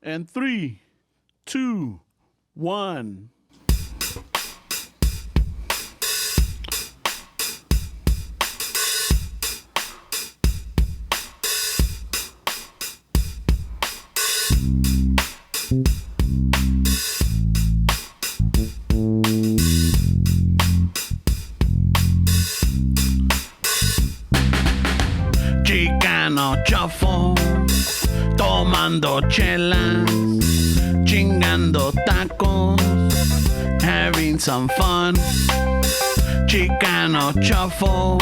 And 3, 2, 1. Chicano chofo, tomando chelas, chingando tacos, having some fun. Chicano chofo,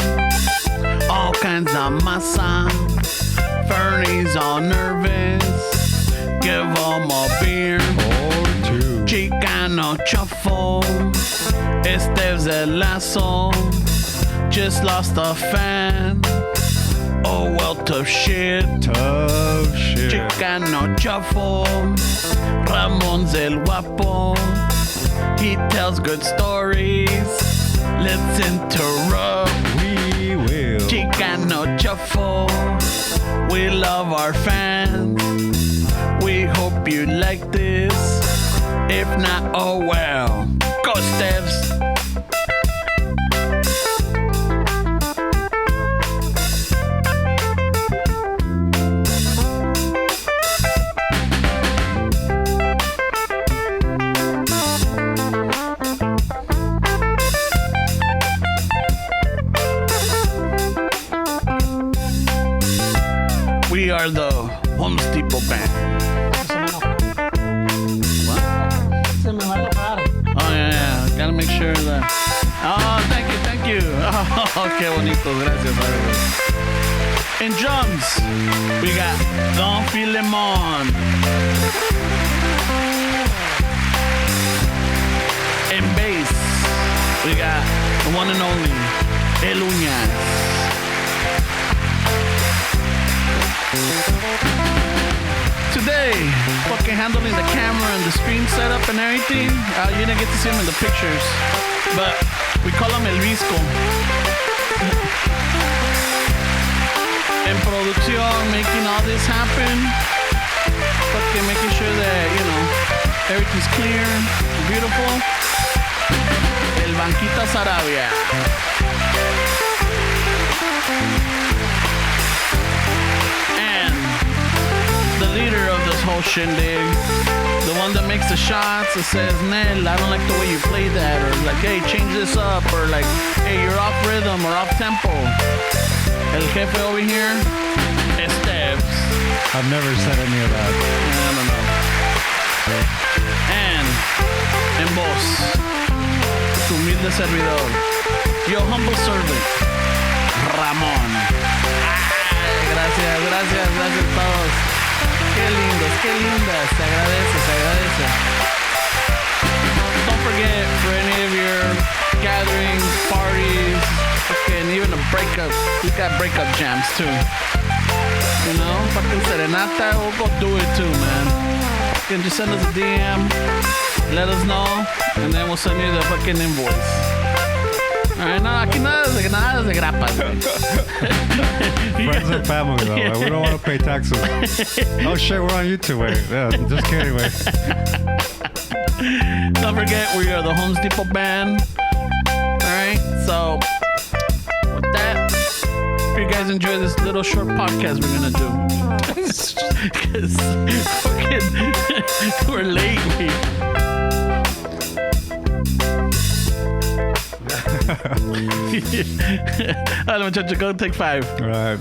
all kinds of masa. Fernie's all nervous, give 'em a beer. Chicano chofo, Esteves el lazo, just lost a fan. Oh well, tough shit. Chicano chofo, Ramon's el guapo. He tells good stories. Let's interrupt. We will. Chicano chofo, we love our fans. We hope you like this. If not, oh well. Go Steves. We are the Home Depot Band. What? Se me va a enojar. Oh, yeah. Gotta make sure that. Oh, thank you. Oh, qué bonito. Gracias. In drums, we got Don Filemon. In bass, we got the one and only El Uñas. Today, fucking handling the camera and the screen setup and everything. You didn't get to see him in the pictures, but we call him El Visco. En producción, making all this happen. Fucking making sure that, everything's clear, beautiful. El Banquita Sarabia. Leader of this whole shindig, the one that makes the shots, that says, Nel, I don't like the way you play that, or like, hey, change this up, or like, hey, you're off rhythm or off tempo. El jefe over here, Esteves. I've never said any of that. I don't know. And en voz, su humilde servidor, your humble servant, Ramón. Gracias a todos. Qué lindas, se agradece. Don't forget, for any of your gatherings, parties, fucking even a breakup, we got breakup jams too. Fucking serenata, we'll go do it too, man. You can just send us a DM, let us know, and then we'll send you the fucking invoice. Alright, no, aquí nada de grapas, güey. Friends and family, though. We don't want to pay taxes. Oh, shit, we're on YouTube. Wait, yeah, just kidding, wait. Don't forget, we are the Home Depot Band. Alright, so with that, if you guys enjoy this little short podcast we're gonna do. Because fucking, we're late, Dale, muchacho, go take 5. All right.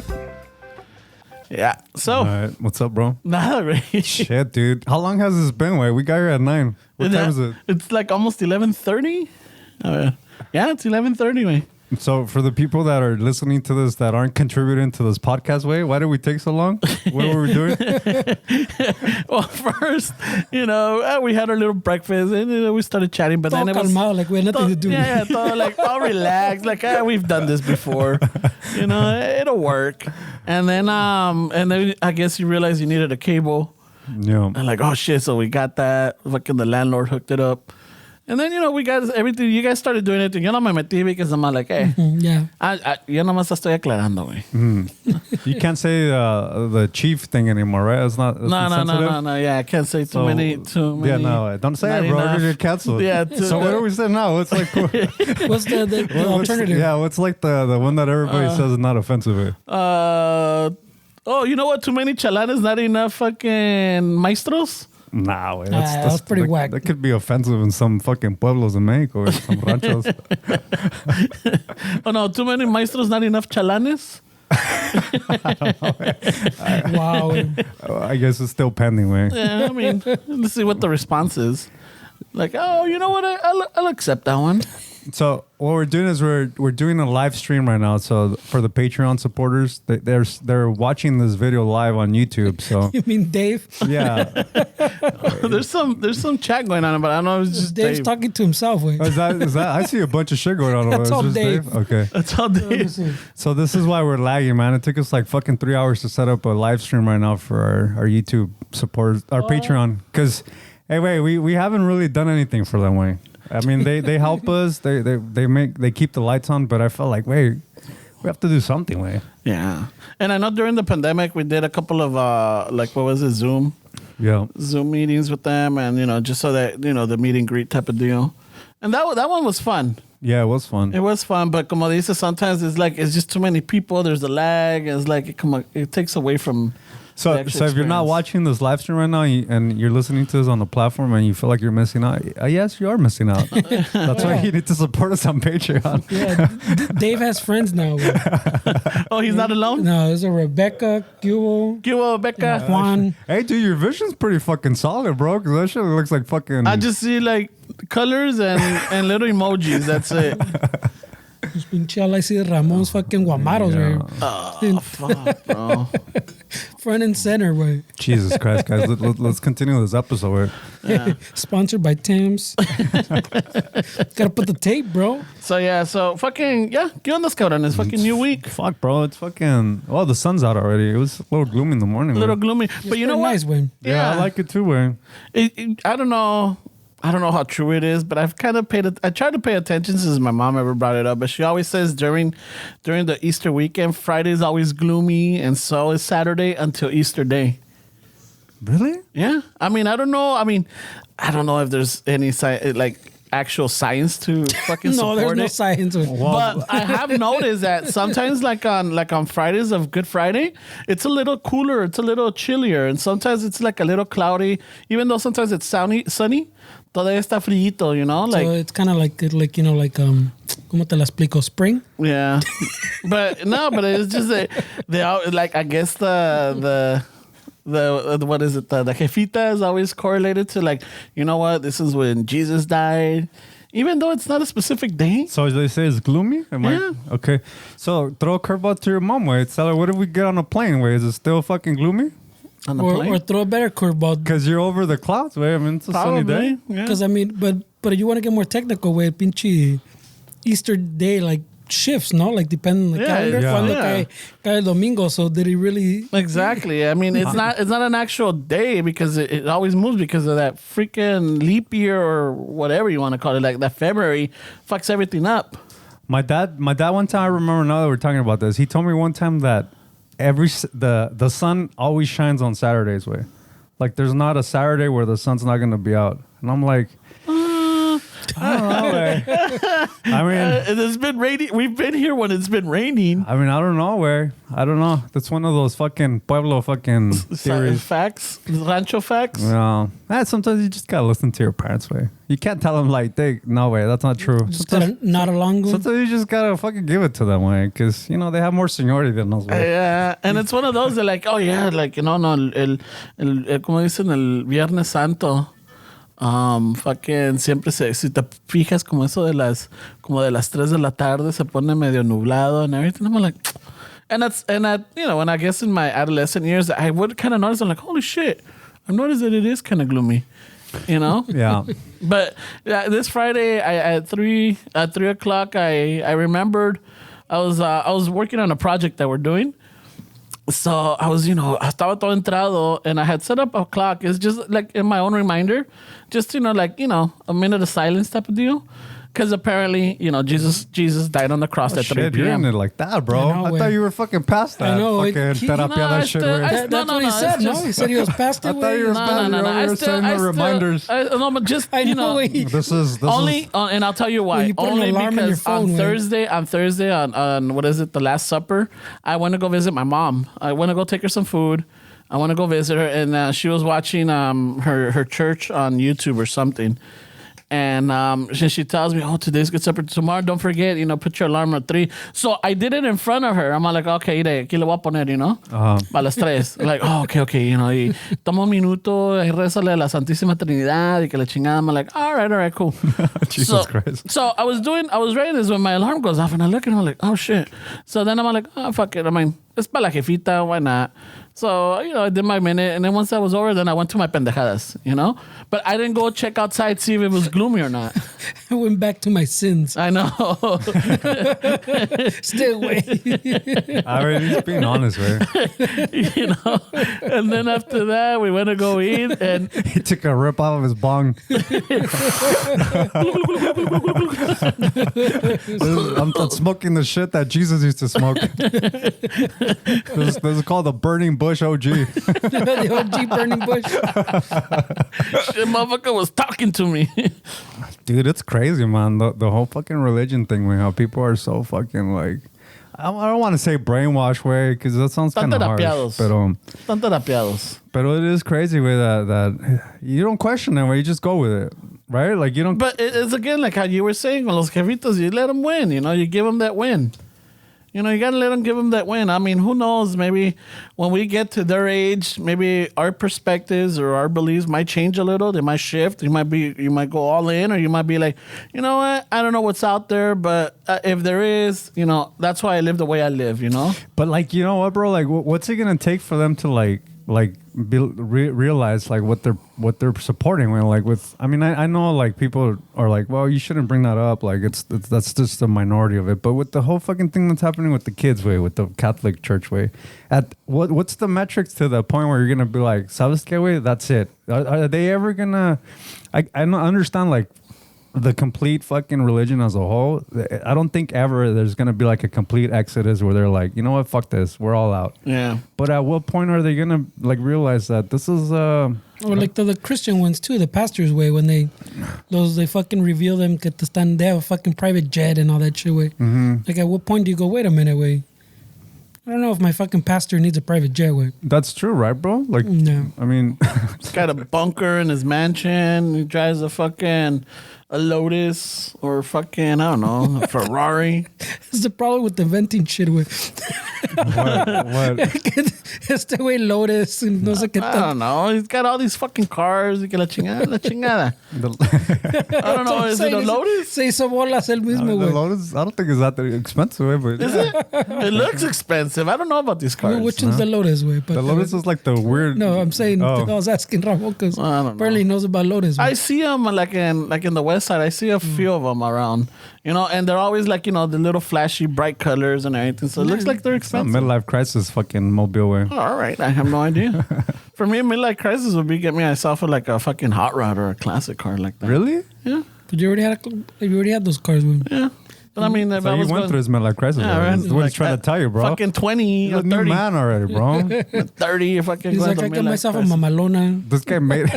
Yeah. So. All right. What's up, bro? Nada, right? Shit, dude. How long has this been? Wait, we got here at 9. What time is it? It's like almost 11:30. Yeah, it's 11:30, man. So for the people that are listening to this that aren't contributing to this podcast, why did we take so long? What were we doing? Well, first, we had our little breakfast and we started chatting, but then it was calmado, like we had nothing to do. Yeah, like all relaxed, like we've done this before, it'll work. And then I guess you realized you needed a cable. Yeah. And like, oh shit, so we got that. Fucking the landlord hooked it up. And then, we got everything. You guys started doing it. Yo no me metí because I'm like, hey. Yeah. Yo nomás estoy aclarando, güey. You can't say the chief thing anymore, right? It's not. No. Yeah, I can't say too many. Yeah, no, don't say it, bro. You're gonna get canceled. Yeah. So what do we say now? What's like? What's the alternative? Yeah, what's like the one that everybody says is not offensive? Oh, you know what? Too many chalanes, not enough fucking maestros. Nah, wait, that's pretty whack. That could be offensive in some fucking pueblos in Mexico or some ranchos. Oh no, too many maestros, not enough chalanes. Wow. I guess it's still pending, man. Yeah, I mean, let's see what the response is. Like, oh, you know what? I'll accept that one. So what we're doing is we're doing a live stream right now. So for the Patreon supporters, they're watching this video live on YouTube. So You mean Dave? yeah, There's some chat going on, but I don't know if it's just Dave's Dave. talking to himself. Wait. is that? I see a bunch of shit going on. That's Is all this Dave. Okay. That's all Let me Dave. see. So this is why we're lagging, man. It took us like fucking 3 hours to set up a live stream right now for our YouTube supporters, our Patreon. Because, hey, wait, we haven't really done anything for them, way. I mean, they help us. They keep the lights on, but I felt like, wait, we have to do something, way. Yeah. And I know during the pandemic, we did a couple of, Zoom meetings with them. And, just so that, the meet and greet type of deal. And that one was fun. Yeah, it was fun. It was fun, but como dices, sometimes it's like it's just too many people. There's a lag. It's like it takes away from. So the actual if you're not experience. watching this live stream right now and you're listening to this on the platform and you feel like you're missing out, yes, you are missing out. That's why you need to support us on Patreon. Yeah, Dave has friends now. Wait. Oh, he's not alone. No, there's a Rebecca, Cubo, Cubo, Becca. Juan. Hey, dude, your vision's pretty fucking solid, bro. Because that shit looks like fucking. I just see like colors and little emojis. That's it. Pues pinche all I see is Ramon's fucking guamaros, Yeah. right? Oh, fuck, bro. Front and center, right? Jesus Christ, guys. Let's continue this episode. Yeah. Sponsored by Tim's. Gotta put the tape, bro. So fucking, yeah. ¿Qué onda, cabrón? It's fucking new week. Fuck, bro. It's fucking. Oh, the sun's out already. It was a little gloomy in the morning. A little man. gloomy. But you know what? Nice, Wayne. Yeah, I like it too, man. I don't know. I don't know how true it is, but I've kind of I tried to pay attention since my mom ever brought it up. But she always says during the Easter weekend, Friday is always gloomy, and so is Saturday until Easter Day. Really? Yeah, I mean, I don't know. I mean, I don't know if there's any actual science to fucking No, support there's no it. science. Wayne. But I have noticed that sometimes, like on Fridays of Good Friday, it's a little cooler, it's a little chillier, and sometimes it's like a little cloudy. Even though sometimes it's sunny, todavía está frito, you know, like So it's kind of like ¿cómo te la explico? Spring? yeah. but it's just they like I guess the what is it? The jefita is always correlated to like, you know what? This is when Jesus died. Even though it's not a specific day. So they say it's gloomy? Yeah. Okay. So throw a curveball to your mom, way. Tell her, what if we get on a plane, way? Is it still fucking gloomy? On the plane? Or throw a better curveball. Because you're over the clouds, way. I mean, it's a sunny day. Probably. Yeah. Because, I mean, but you want to get more technical, way pinche Easter day, like, shifts, no? Like, depending on the calendar. yeah. Cuando Yeah. cae domingo, so did he really... Exactly. I mean, it's not an actual day because it always moves because of that freaking leap year or whatever you want to call it. Like that February fucks everything up. My dad one time, I remember now that we're talking about this, he told me one time that the sun always shines on Saturdays, way. Like there's not a Saturday where the sun's not going to be out. And I'm like, I don't know, way. I mean, It's been raining. We've been here when it's been raining. I don't know, way. I don't know. That's one of those fucking Pueblo fucking theories. Facts, rancho facts. No. Sometimes you just gotta listen to your parents, way. You can't tell them like, no way, that's not true. Just gotta nod along. Sometimes you just gotta fucking give it to them, way, because they have more seniority than us, way. Yeah, and it's one of those that like, oh yeah, like no, el como dicen el Viernes Santo. Fucking siempre si te fijas como eso de las 3 de la tarde se pone medio nublado and everything. I'm like, and I guess in my adolescent years I would kind of notice. I'm like, holy shit, I've noticed that it is kind of gloomy, you know. Yeah. But this Friday, at 3 o'clock, I remembered I was working on a project that we're doing, So I was, estaba todo entrado, and I had set up a clock. It's just like in my own reminder, just, a minute of silence type of deal. Because apparently, Jesus died on the cross at 3 Shit, you're in p.m. it like that, bro. I know, I thought you were fucking past that. I know, Fucking terapiada shit. Güey. That's what he said, no? He said he was past it. I thought you were past it. You were saying the reminders. No, but just, I know. This is only, and I'll tell you why. When you put an Only alarm on your because phone, on Thursday, on what is it, the Last Supper, I went to go visit my mom. I went to go take her some food. I want to go visit her, and she was watching her church on YouTube or something. And she tells me, today's good supper. Tomorrow, don't forget, put your alarm at 3. So I did it in front of her. I'm like, okay, aquí le voy a poner, a las 3. Like, okay, y toma un minuto, y rézale a la Santísima Trinidad, y que la chingada. I'm like, all right, cool. Jesus Christ. So I was ready this when my alarm goes off, and I look and I'm like, oh shit. So then I'm like, fuck it. I mean, it's para la jefita, why not? So, I did my minute, and then once that was over, then I went to my pendejadas, But I didn't go check outside, see if it was gloomy or not. I went back to my sins. I know. Stay away. I mean, he's being honest, man. And then after that, we went to go eat, and He took a rip out of his bong. I'm smoking the shit that Jesus used to smoke. This is called the Burning Bush OG. The OG burning bush. shit, motherfucker was talking to me. Dude, it's crazy, man. The whole fucking religion thing, man. How people are so fucking like, I don't want to say brainwashed way because that sounds kind of harsh. Están terapiados. But it is crazy way that you don't question it, way you just go with it, right? Like you don't. But it's again like how you were saying, con los jefitos, you let them win. You give them that win. You got to let them give them that win. I mean, who knows? Maybe when we get to their age, maybe our perspectives or our beliefs might change a little. They might shift. You might go all in, or you might be like, you know what? I don't know what's out there, but if there is, that's why I live the way I live. But like, you know what, bro? Like, what's it gonna take for them to realize like what they're supporting when I know like people are like, well, you shouldn't bring that up, like that's just the minority of it, but with the whole fucking thing that's happening with the kids way, with the Catholic Church way, at what's the metrics to the point where you're gonna be like, sabes que way, that's it? Are they ever gonna I don't understand like the complete fucking religion as a whole. I don't think ever there's going to be like a complete exodus where they're like, you know what, fuck this, we're all out. Yeah. But at what point are they going to like realize that this is or like the Christian ones too, the pastor's way, when they fucking reveal them que they have a fucking private jet and all that shit way. Mm-hmm. Like at what point do you go, wait a minute, way? I don't know if my fucking pastor needs a private jet way. That's true, right, bro? Like, no. I mean, he's got a bunker in his mansion. He drives a Lotus or fucking, I don't know, a Ferrari. This is the problem with the venting shit with. what? Este güey Lotus. No sé qué tal. I don't know. He's got all these fucking cars. Y que la chingada. I don't know. Is it a Lotus? Se hizo bolas el mismo, güey. The Lotus, I don't think it's that expensive, way, but is it? It looks expensive. I don't know about these cars. Well, which one's the Lotus, way? The Lotus is like the weird. No, I'm saying. I was asking Ramon because apparently he knows about Lotus. I see them like in the West Side. I see a few of them around, and they're always like, the little flashy, bright colors and everything. So it looks like they're expensive. Midlife crisis, fucking mobile way. Oh, all right, I have no idea. For me, midlife crisis would be get me myself like a fucking hot rod or a classic car like that. Really? Yeah. But you already had those cars, man. Yeah. But I mean, if so I you was went through his midlife crisis. Yeah, right? right. That's what he's trying to tell you, bro. Fucking 20 You're or a new 30. man already, bro. 30, you're fucking. He's like, I got myself a mamalona. This guy made.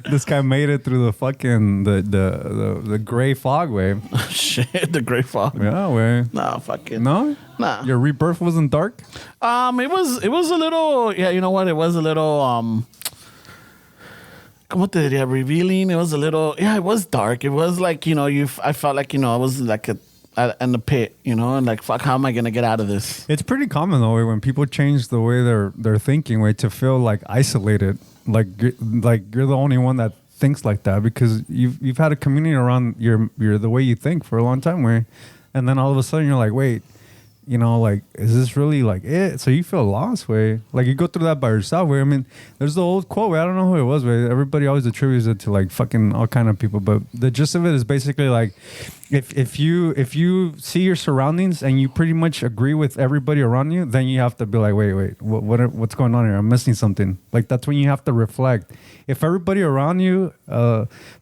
This guy made it through the fucking the gray fog wave. Shit, the gray fog. Yeah, way. No, fucking. No. Nah. Your rebirth wasn't dark. It was a little. Yeah, you know what? It was a little. ¿Cómo te diría? Revealing. It was a little. Yeah, it was dark. It was like, I felt like, I was like in the pit, and like, fuck, how am I gonna get out of this? It's pretty common though when people change the way they're thinking, way to feel like isolated, like you're the only one that thinks like that because you've had a community around your the way you think for a long time, way, and then all of a sudden you're like, wait. you know, like, is this really like it? So you feel lost, way. Like you go through that by yourself, way. I mean, there's the old quote, way. I don't know who it was, way. Everybody always attributes it to like fucking all kind of people, but the gist of it is basically like, if you see your surroundings and you pretty much agree with everybody around you, then you have to be like, wait, what's going on here? I'm missing something. Like that's when you have to reflect. If everybody around you,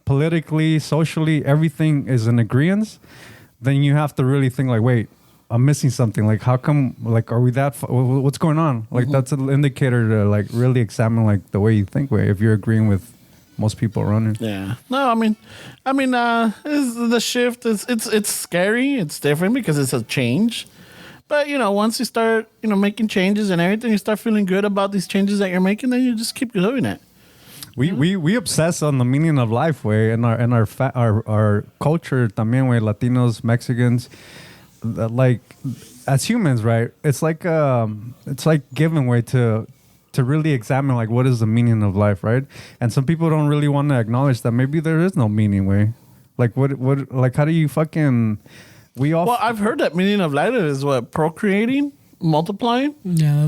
politically, socially, everything is in agreement, then you have to really think like, wait, I'm missing something. Like, how come? Like, are we that? What's going on? Like, that's an indicator to like really examine like the way you think. Way if you're agreeing with most people around you. Yeah. No, I mean, the shift is it's scary. It's different because it's a change. But you know, once you start, you know, making changes and everything, you start feeling good about these changes that you're making. Then you just keep doing it. We obsess on the meaning of life, way, and our culture, también, way, Latinos, Mexicans, like as humans, right? It's like giving way to really examine like what is the meaning of life, right? And some people don't really want to acknowledge that maybe there is no meaning, way. Like what like how do you fucking Well, I've heard that meaning of life is what, procreating, multiplying. Yeah,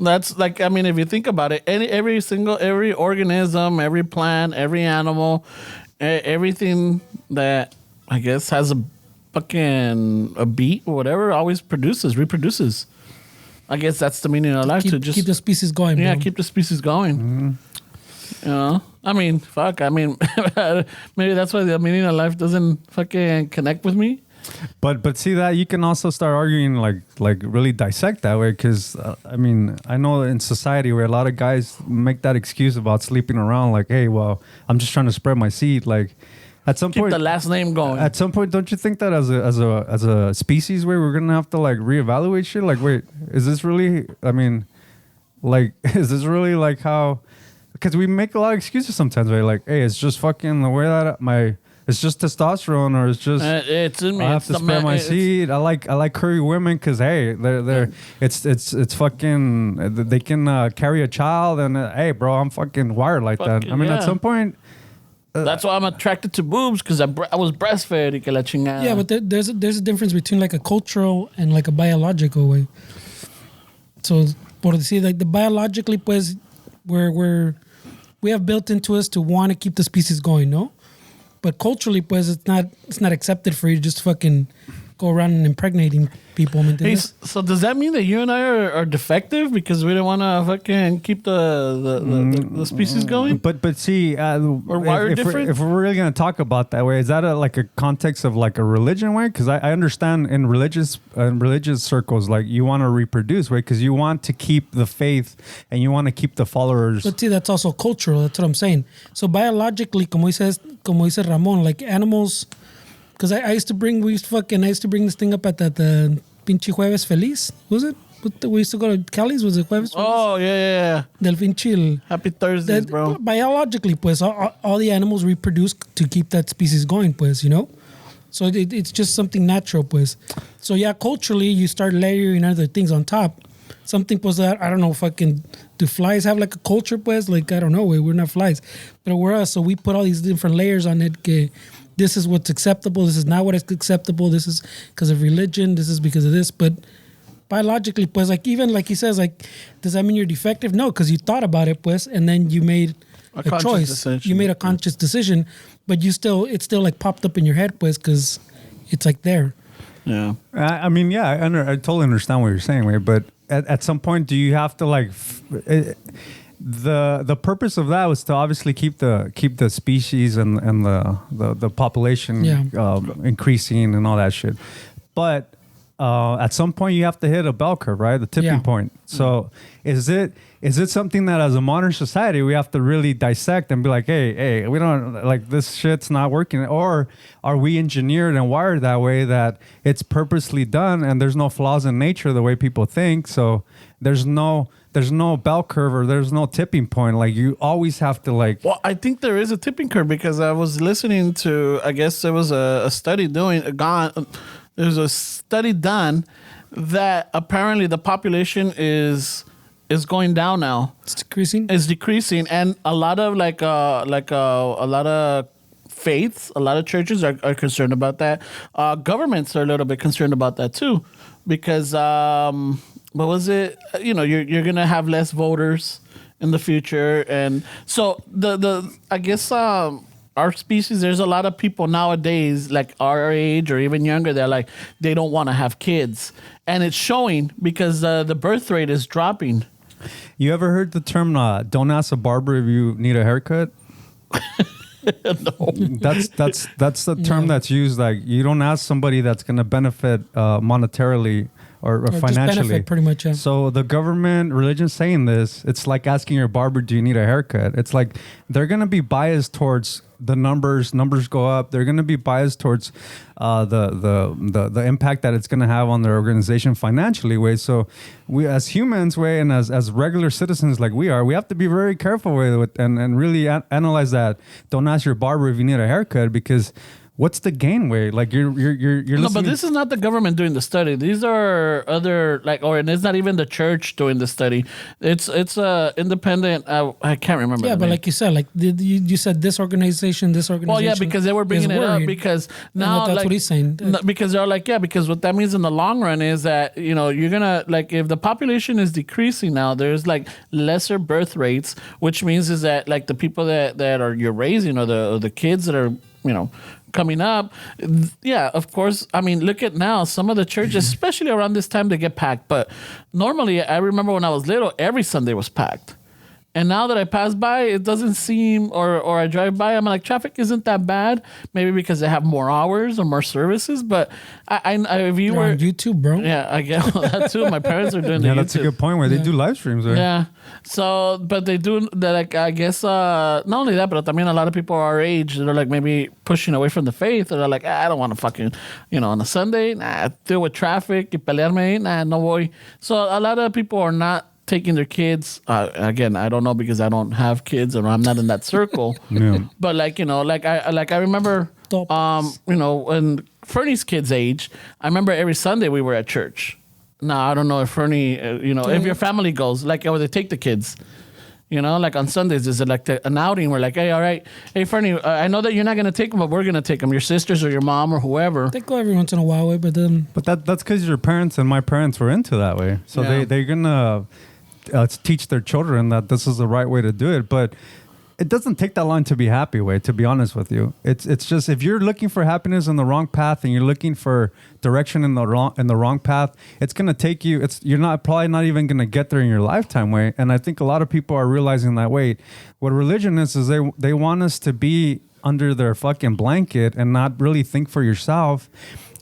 that's like, I mean, if you think about it, every organism, every plant, every animal, everything that I guess has a beat or whatever always reproduces. I guess that's the meaning of life, to just keep the species going. Yeah, bro. keep the species going. Mm-hmm. You know, I mean, fuck. I mean, maybe that's why the meaning of life doesn't fucking connect with me. But see that you can also start arguing like really dissect that way, because I mean, I know in society where a lot of guys make that excuse about sleeping around, like, hey, well, I'm just trying to spread my seed. Like at some Keep point, the last name going. at some point, don't you think that as a species, where we're gonna have to like reevaluate shit? Like, wait, is this really? I mean, like, is this really like how? Because we make a lot of excuses sometimes, right? Like, hey, it's just fucking the way that it's just testosterone, or it's just it's in me. I have to spread my seed. I like curvy women because hey, they're it's fucking they can carry a child, and hey, bro, I'm fucking wired like that. I mean, at some point. That's why I'm attracted to boobs, because I was breastfed y que la chingada. Yeah, but there's a difference between like a cultural and like a biological way. So, por decir, like the biologically, pues, we have built into us to want to keep the species going, no? But culturally, pues, it's not accepted for you to just fucking go around and impregnating people. Hey, so does that mean that you and I are defective because we don't want to fucking keep the species going? But see, or wired different? If we're really gonna talk about that way, is that like a context of like a religion way? Because I understand in religious circles, like you want to reproduce, way, because you want to keep the faith and you want to keep the followers. But see, that's also cultural. That's what I'm saying. So biologically, como dice Ramon, like animals. Because I used to bring this thing up at the pinche Jueves Feliz. Was it? We used to go to Cali's. Was it Jueves Feliz? Oh, yeah. Del pinche. Happy Thursdays, bro. Biologically, pues, all the animals reproduce to keep that species going, pues, you know? So it's just something natural, pues. So, yeah, culturally, you start layering other things on top. Something, pues, that, I don't know, fucking, do flies have like a culture, pues? Like, I don't know, we're not flies. But we're us, so we put all these different layers on it. This is what's acceptable. This is not what is acceptable. This is because of religion. This is because of this. But biologically, pues, like even like he says, like, does that mean you're defective? No, because you thought about it, pues, and then you made a choice. Decision. You made a conscious decision, but it's still like popped up in your head, pues, because it's like there. Yeah. I mean, yeah, I totally understand what you're saying, Wade, but at some point, do you have to like? The purpose of that was to obviously keep the species and the population increasing and all that shit. But at some point you have to hit a bell curve, right? The tipping point. So is it something that as a modern society we have to really dissect and be like, hey, we don't like this shit's not working, or are we engineered and wired that way that it's purposely done and there's no flaws in nature the way people think? So there's no bell curve or there's no tipping point. Like you always have to like. Well, I think there is a tipping curve because I was listening to. I guess there was a study There's a study done that apparently the population is going down now. It's decreasing. It's decreasing, and a lot of a lot of faiths, a lot of churches are concerned about that. Governments are a little bit concerned about that too, because what was it? You're gonna have less voters in the future, and so I guess our species, there's a lot of people nowadays, like our age or even younger, they're like they don't want to have kids, and it's showing because the birth rate is dropping. You ever heard the term "don't ask a barber if you need a haircut"? No. That's the term that's used. Like, you don't ask somebody that's going to benefit monetarily or Just financially. benefit, pretty much, yeah. So the government, religion saying this, it's like asking your barber, do you need a haircut? It's like they're going to be biased towards the numbers go up. They're going to be biased towards the impact that it's going to have on their organization financially. Way. So we as humans, way, and as regular citizens like we have to be very careful with and really analyze that. Don't ask your barber if you need a haircut, because what's the gain way? Like you're listening. No, but this is not the government doing the study. These are other and it's not even the church doing the study. It's independent. I can't remember. Yeah, the but name. like you said, you said this organization. Well, yeah, because they were bringing it up because now that's what he's saying. Because they're like, yeah, because what that means in the long run is that you're gonna, like, if the population is decreasing now, there's like lesser birth rates, which means is that like the people that are you're raising or the kids that are coming up, yeah, of course. I mean, look at now, some of the churches, especially around this time, they get packed. But normally, I remember when I was little, every Sunday was packed. And now that I pass by, it doesn't seem, or I drive by, I'm like, traffic isn't that bad. Maybe because they have more hours or more services. But if you You're were on YouTube, bro. yeah, I get that too. My parents are doing yeah, the that's a YouTube. good point where they do live streams. Right? Yeah. So, but they do that. Like, I guess not only that, but I mean, a lot of people our age, they're like maybe pushing away from the faith. They're like, I don't want to fucking, on a Sunday, deal with traffic, y pelearme, no voy. So a lot of people are not taking their kids. Again, I don't know because I don't have kids or I'm not in that circle. Yeah. But I remember, when Fernie's kids' age, I remember every Sunday we were at church. Now, I don't know if Fernie, if your family goes, like, or they take the kids, like on Sundays, is it like an outing? We're like, hey, all right. Hey, Fernie, I know that you're not going to take them, but we're going to take them. Your sisters or your mom or whoever. They go every once in a while, but then. But that's because your parents and my parents were into that way. So Yeah. they're going to teach their children that this is the right way to do it. But it doesn't take that long to be happy, way, to be honest with you. It's just, if you're looking for happiness in the wrong path and you're looking for direction in the wrong path, it's gonna take you. You're probably not even gonna get there in your lifetime, way. And I think a lot of people are realizing that, wait, what religion is they want us to be under their fucking blanket and not really think for yourself.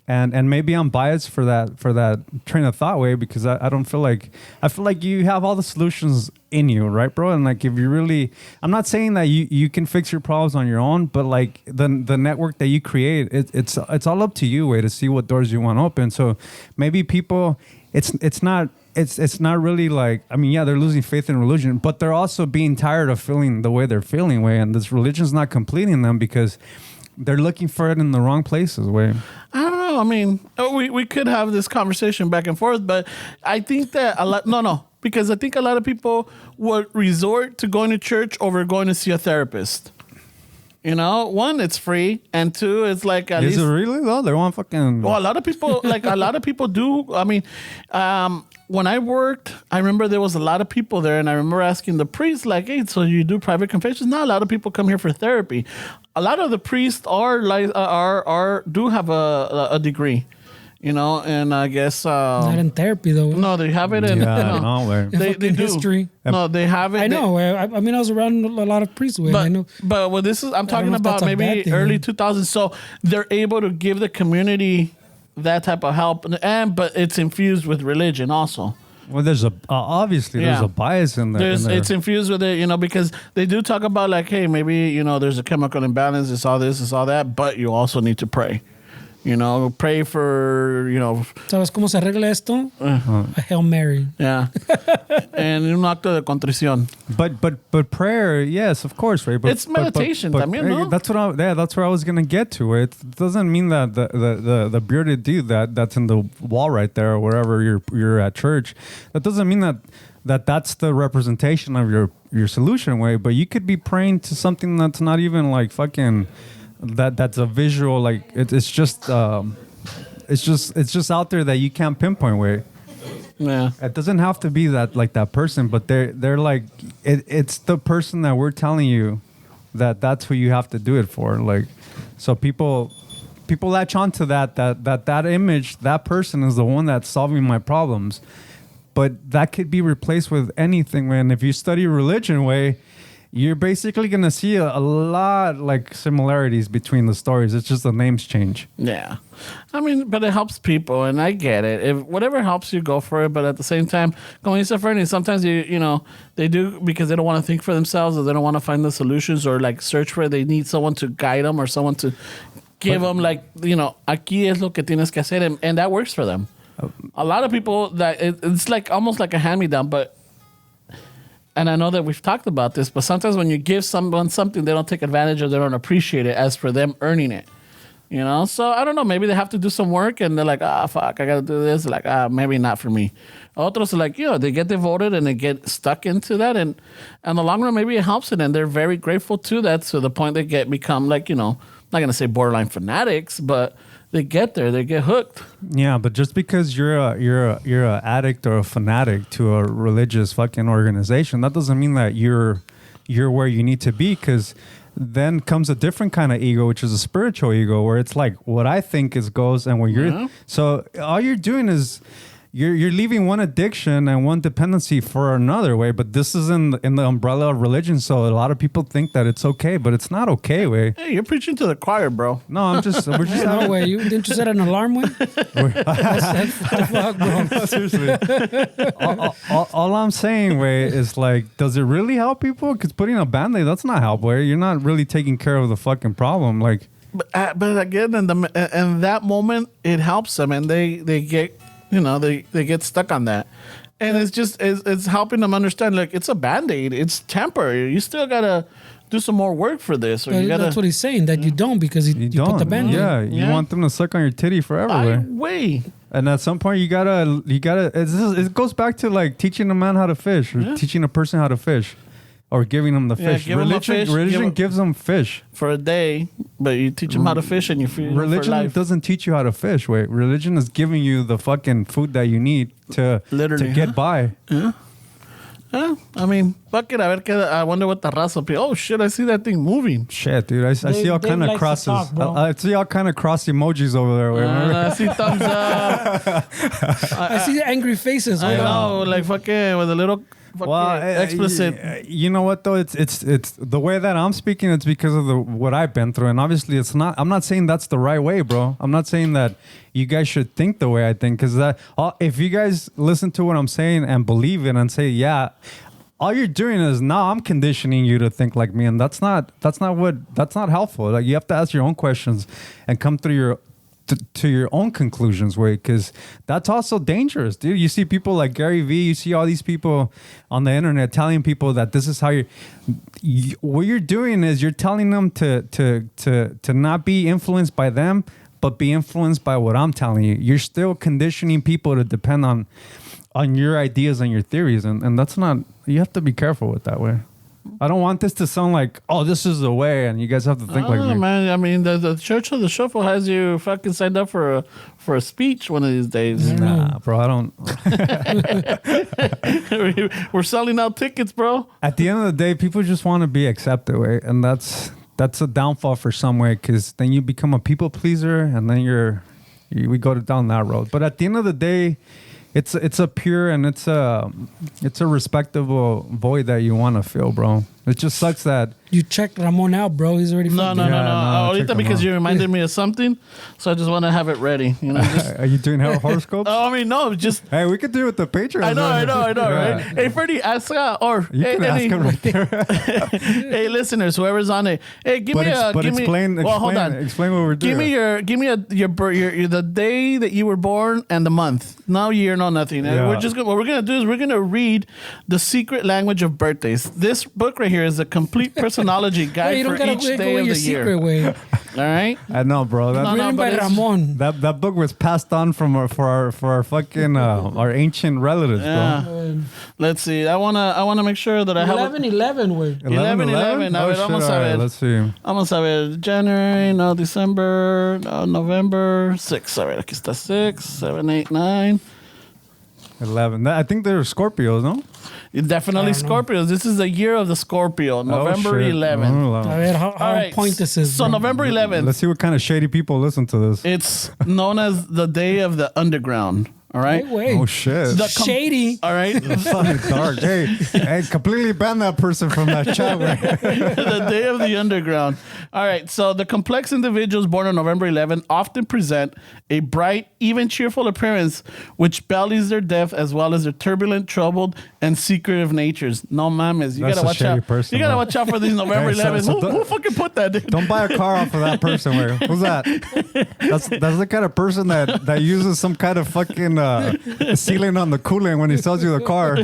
And maybe I'm biased for that train of thought, way, because I feel like you have all the solutions in you, right, bro? And like, if you really, I'm not saying that you can fix your problems on your own, but like the network that you create, it's all up to you, way, to see what doors you want to open. So maybe people, it's not really like, I mean, yeah, they're losing faith in religion, but they're also being tired of feeling the way they're feeling, way, and this religion's not completing them because they're looking for it in the wrong places, way. I don't know. I mean, we could have this conversation back and forth, but I think that because I think a lot of people would resort to going to church over going to see a therapist. One, it's free, and two, it's like at Is least. it really though? They want fucking. Well, a lot of people do. I mean, when I worked, I remember there was a lot of people there, and I remember asking the priest, like, "Hey, so you do private confessions?" Now, a lot of people come here for therapy. A lot of the priests do have a degree, and I guess Not in therapy, though. no, they have it in they do history. No, they have it. I know. I mean, I was around a lot of priests. I know. But what this is, I'm talking know if about that's a maybe bad thing, early man. 2000s. So they're able to give the community that type of help, but it's infused with religion also. Well, there's obviously there's a bias in there. It's infused with it, because they do talk about like, hey, maybe there's a chemical imbalance. It's all this, it's all that, but you also need to pray. Pray for, ¿Sabes cómo se arregla esto? A Hail Mary. yeah, and un acto de contrición. But prayer, yes, of course, right? But, It's meditation también, prayer, ¿no? That's where I was gonna get to. It doesn't mean that the bearded dude that's in the wall right there or wherever you're at church, that doesn't mean that's the representation of your solution, way. But you could be praying to something that's not even like fucking that's a visual, like it's just out there that you can't pinpoint where. Yeah. It doesn't have to be that person, but they're like it's the person that we're telling you that's who you have to do it for. Like, so people latch onto that image. That person is the one that's solving my problems, but that could be replaced with anything, man. If you study religion, way, you're basically gonna see a lot like similarities between the stories. It's just the names change. Yeah. I mean, but it helps people, and I get it. If whatever helps you, go for it. But at the same time, going suffering, sometimes you know, they do because they don't want to think for themselves, or they don't want to find the solutions, or like search for it. They need someone to guide them, or someone to give them, like, you know, aquí es lo que tienes que hacer, and that works for them. A lot of people that it's like almost like a hand-me-down, but. And I know that we've talked about this, but sometimes when you give someone something, they don't take advantage or they don't appreciate it as for them earning it. You know? So I don't know. Maybe they have to do some work and they're like, fuck, I got to do this. Like, maybe not for me. Otros are like, you know, they get devoted and they get stuck into that. And in the long run, maybe it helps it. And they're very grateful to that, to the point they become like, you know, I'm not going to say borderline fanatics, but they get there, they get hooked. Yeah, but just because you're a addict or a fanatic to a religious fucking organization, that doesn't mean that you're where you need to be. Because then comes a different kind of ego, which is a spiritual ego, where it's like what I think is goes, and when you're so all you're doing is. You're leaving one addiction and one dependency for another way, but this is in the umbrella of religion. So a lot of people think that it's okay, but it's not okay, way. Hey, you're preaching to the choir, bro. No, we're just No way. Didn't you set an alarm one? What the fuck, bro? Seriously. All I'm saying, way, is like, does it really help people? Because putting a Band-Aid, that's not help, way. You're not really taking care of the fucking problem, like. But again, in that moment, it helps them, and they get. You know, they get stuck on that. And it's just, it's helping them understand, like, it's a Band-Aid. It's temporary. You still got to do some more work for this. Or you gotta, that's what he's saying, that you don't, because you put the Band-Aid. Yeah, you want them to suck on your titty forever. Way. And at some point, you gotta. It goes back to, like, teaching a man how to fish, or teaching a person how to fish. Or giving them the fish. Religion gives them fish for a day, but you teach them how to fish, and you feed them religion for life. Doesn't teach you how to fish. Wait, religion is giving you the fucking food that you need to get by. Yeah. I mean, fuck it. I wonder what the raza. Oh shit! I see that thing moving. Shit, dude. I see all kind of crosses. I see all kind of cross emojis over there. I see thumbs up. I see angry faces. I know, like fucking with a little. Explicit. You know what though? It's the way that I'm speaking. It's because of what I've been through, and obviously it's not. I'm not saying that's the right way, bro. I'm not saying that you guys should think the way I think, because if you guys listen to what I'm saying and believe it and say yeah, all you're doing is now I'm conditioning you to think like me, and that's not helpful. Like, you have to ask your own questions and come through your own conclusions, way, because that's also dangerous, dude. You see people like Gary Vee, you see all these people on the internet telling people that this is how what you're doing is you're telling them to not be influenced by them, but be influenced by what I'm telling you. You're still conditioning people to depend on your ideas and your theories, and that's not. You have to be careful with that, way. I don't want this to sound like, oh, this is the way, and you guys have to think like me. Man, I mean, the Church of the Shuffle has you fucking signed up for a speech one of these days. Nah, bro, I don't. We're selling out tickets, bro. At the end of the day, people just want to be accepted, way, and that's a downfall for some way, because then you become a people pleaser, and then we go down that road. But at the end of the day, it's a pure and it's a respectable void that you want to feel, bro. It just sucks that you checked Ramon out, bro. He's already no. Ahorita, because you reminded me of something, so I just want to have it ready. You know, are you doing horoscopes? Oh, I mean, no, just hey, we could do it with the Patreon. I know, yeah. Right? Hey, Freddie, ask or you can ask him right there. Hey, listeners, whoever's on it, hey, explain what we're doing. Give me your the day that you were born and the month. No year, no nothing. Yeah. What we're gonna do is we're gonna read The Secret Language of Birthdays. This book right here is a complete personality guide for each day of the year. All right. I know, bro. That, Written by but it's- Ramon. that book was passed on from our fucking our ancient relatives, bro. Yeah. Let's see. I wanna make sure that I have 11-11, güey. 11-11. A Oh, ver, shit. vamos a All right, ver. let's see. Vamos a ver. January, no, December, no, November, 6. A ver, aquí está 6, 7, 8, 9. 11. I think they're Scorpios, no? Definitely Scorpios. This is the year of the Scorpio, November Oh, shit. 11th. Oh, A ver, how All right. point this is. So bro. November 11th. Let's see what kind of shady people listen to this. It's known as the Day of the Underground. All right. Wait. Oh, shit. The Shady. All right. Fucking dark. Hey, completely ban that person from that chat. Right? The Day of the Underground. All right. So the complex individuals born on November 11th often present a bright, even cheerful appearance, which belies their depth as well as their turbulent, troubled, and secretive natures. No mames. You That's gotta a watch shady out. person, You gotta bro. watch out for these November Hey, so- 11th. so Who fucking put that, dude? Don't buy a car off of that person. Wait, who's that? That's the kind of person that uses some kind of fucking sealant on the coolant when he sells you the car,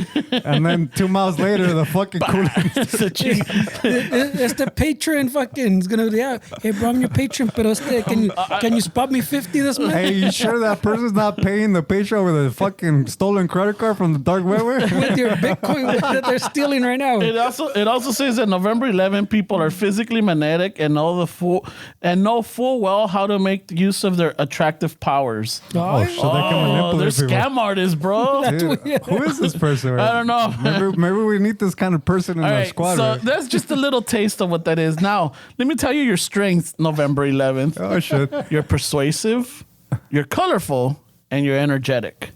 and then 2 miles later the fucking coolant. It's a cheat. It's the patron fucking. It's gonna be, yeah. Hey, bro, I'm your patron, pero can you spot me 50 this month? Hey, you sure that person's not paying the patron with a fucking stolen credit card from the dark web? With your Bitcoin that they're stealing right now. It also says that November 11 people are physically magnetic and know full well how to make use of their attractive powers. Oh, shit, they can Oh, they're manipulate people. scam artists, bro. Dude, who is this person? I don't know. Maybe we need this kind of person in All our right, squad. so right? that's just a little taste of what that is. Now, let me tell you your strengths, November 11th. Oh shit! You're persuasive, you're colorful, and you're energetic.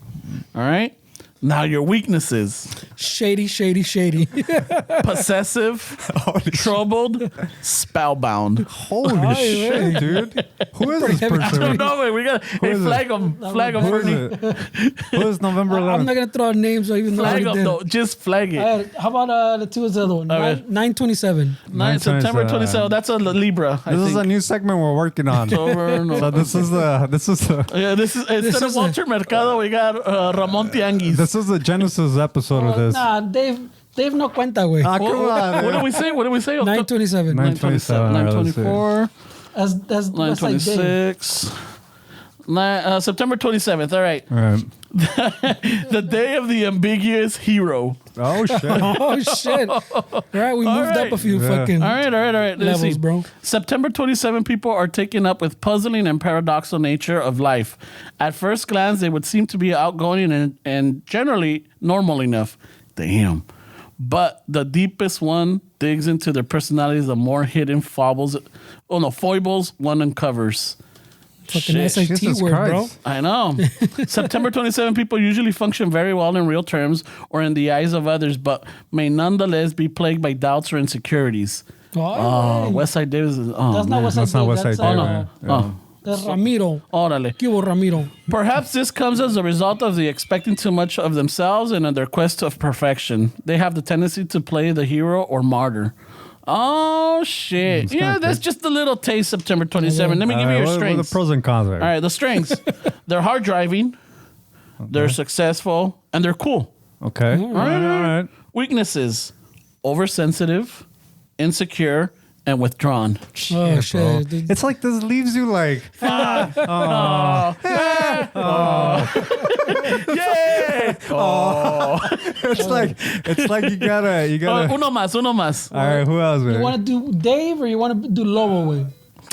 All right? Now, your weaknesses. Shady. Possessive, troubled, spellbound. Holy shit, dude! Who is this person? No, wait, we got hey, is it? flag them. Flag them, Who is Bernie. it? Who is November 11th? I'm not gonna throw out names or even know Flag who them, did. though. Just flag it. How about the two is the other one? All right. 9/27. September 27th. That's a Libra, I This is think. a new segment we're working on. October, no. So this is the Yeah, this is instead of is a- Walter Mercado, we got Ramon Tianguis. this is the Genesis episode of this. Nah, Dave no cuenta, güey. Ah, come on. What do we say? 9/27. 9/27. 924, That's like Dave. 926. September 27th. All right. All right. The day of the ambiguous hero. Oh shit! Oh shit! All right, we moved right. up a few Yeah. fucking All right. Let's levels, see. bro. September 27 people are taken up with puzzling and paradoxical nature of life. At first glance, they would seem to be outgoing and generally normal enough. Damn. But the deepest one digs into their personalities, the more hidden foibles one uncovers. Fucking Shit. SAT Jesus word, bro. Christ. I know. September 27 people usually function very well in real terms or in the eyes of others, but may nonetheless be plagued by doubts or insecurities. Oh, West Side Davis is. Oh, That's not man. West Side That's not Dave, West Side that's, Dave. no. Yeah. Oh. That's Ramiro. Órale. ¿Qué hubo, Ramiro? Perhaps this comes as a result of the expecting too much of themselves and of their quest of perfection. They have the tendency to play the hero or martyr. Oh, shit. Yeah, kinda that's crazy. just a little taste, September 27. Let me give you All right, your what are strengths. the pros and cons there? All right, the strengths. They're hard driving, they're successful, and they're cool. Okay. All right. Weaknesses: oversensitive, insecure, and withdrawn. Oh Bro. shit! Dude. It's like this leaves you like. Yeah! It's like you gotta. Uno más. All right, who else? You Man? want to do Dave or you want to do Lobo way?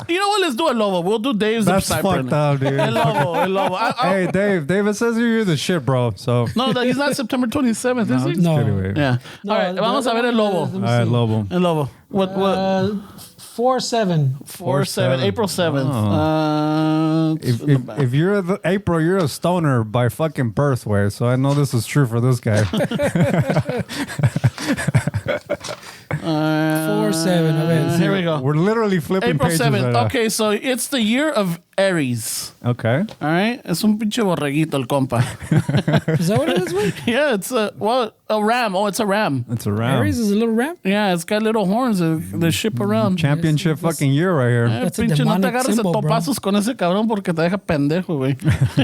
You know what? Let's do a Lobo. We'll do Dave's That's disciple. fucked up, dude. El Lobo. Hey, Dave. David says you're the shit, bro. So. No, he's not September 27th, is he? No. Anyway. Yeah. All right, the vamos a other ver el one Lobo. is- All right, Lobo. El Lobo. What? 4/7. 4/7, April 7th. If you're the April, you're a stoner by fucking birth, way. So I know this is true for this guy. 4/7. A ver. Here we go. We're literally flipping April pages. 7th. right now. Okay, so it's the year of Aries. Okay. All right? Es un pinche borreguito el compa. Is that what it is, güey? Yeah, it's a ram. Oh, it's a ram. It's a round. Aries is a little ram. Yeah, it's got little horns that ship around. Championship fucking year right here. That's a Pinche, no te demonic agarres a symbol, bro. topazos con ese cabrón porque te deja pendejo, güey.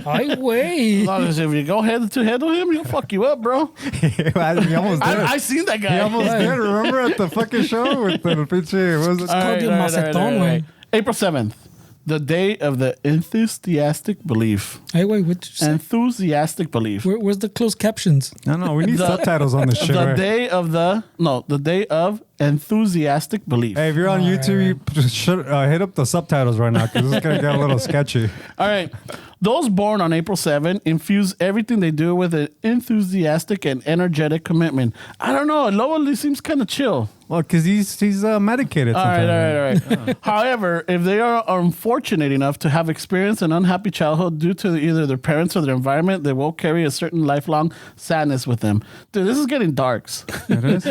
Ay, güey. No, if you go head to head with him, he'll fuck you up, bro. He almost did. I seen that guy. He almost did. Remember at the fucking show with the pinche, what was it? called the Macetón, güey. April 7th. The day of the enthusiastic belief. Hey, wait, what did you say? Enthusiastic belief. Where's the closed captions? No, we need subtitles on this shit. The right? day of the day of enthusiastic belief. Hey, if you're on YouTube, you should hit up the subtitles right now because it's gonna get a little sketchy. All right. Those born on April 7 infuse everything they do with an enthusiastic and energetic commitment. I don't know. Lowe seems kind of chill. Well, because he's medicated. All right. However, if they are unfortunate enough to have experienced an unhappy childhood due to either their parents or their environment, they will carry a certain lifelong sadness with them. Dude, this is getting darks. It is.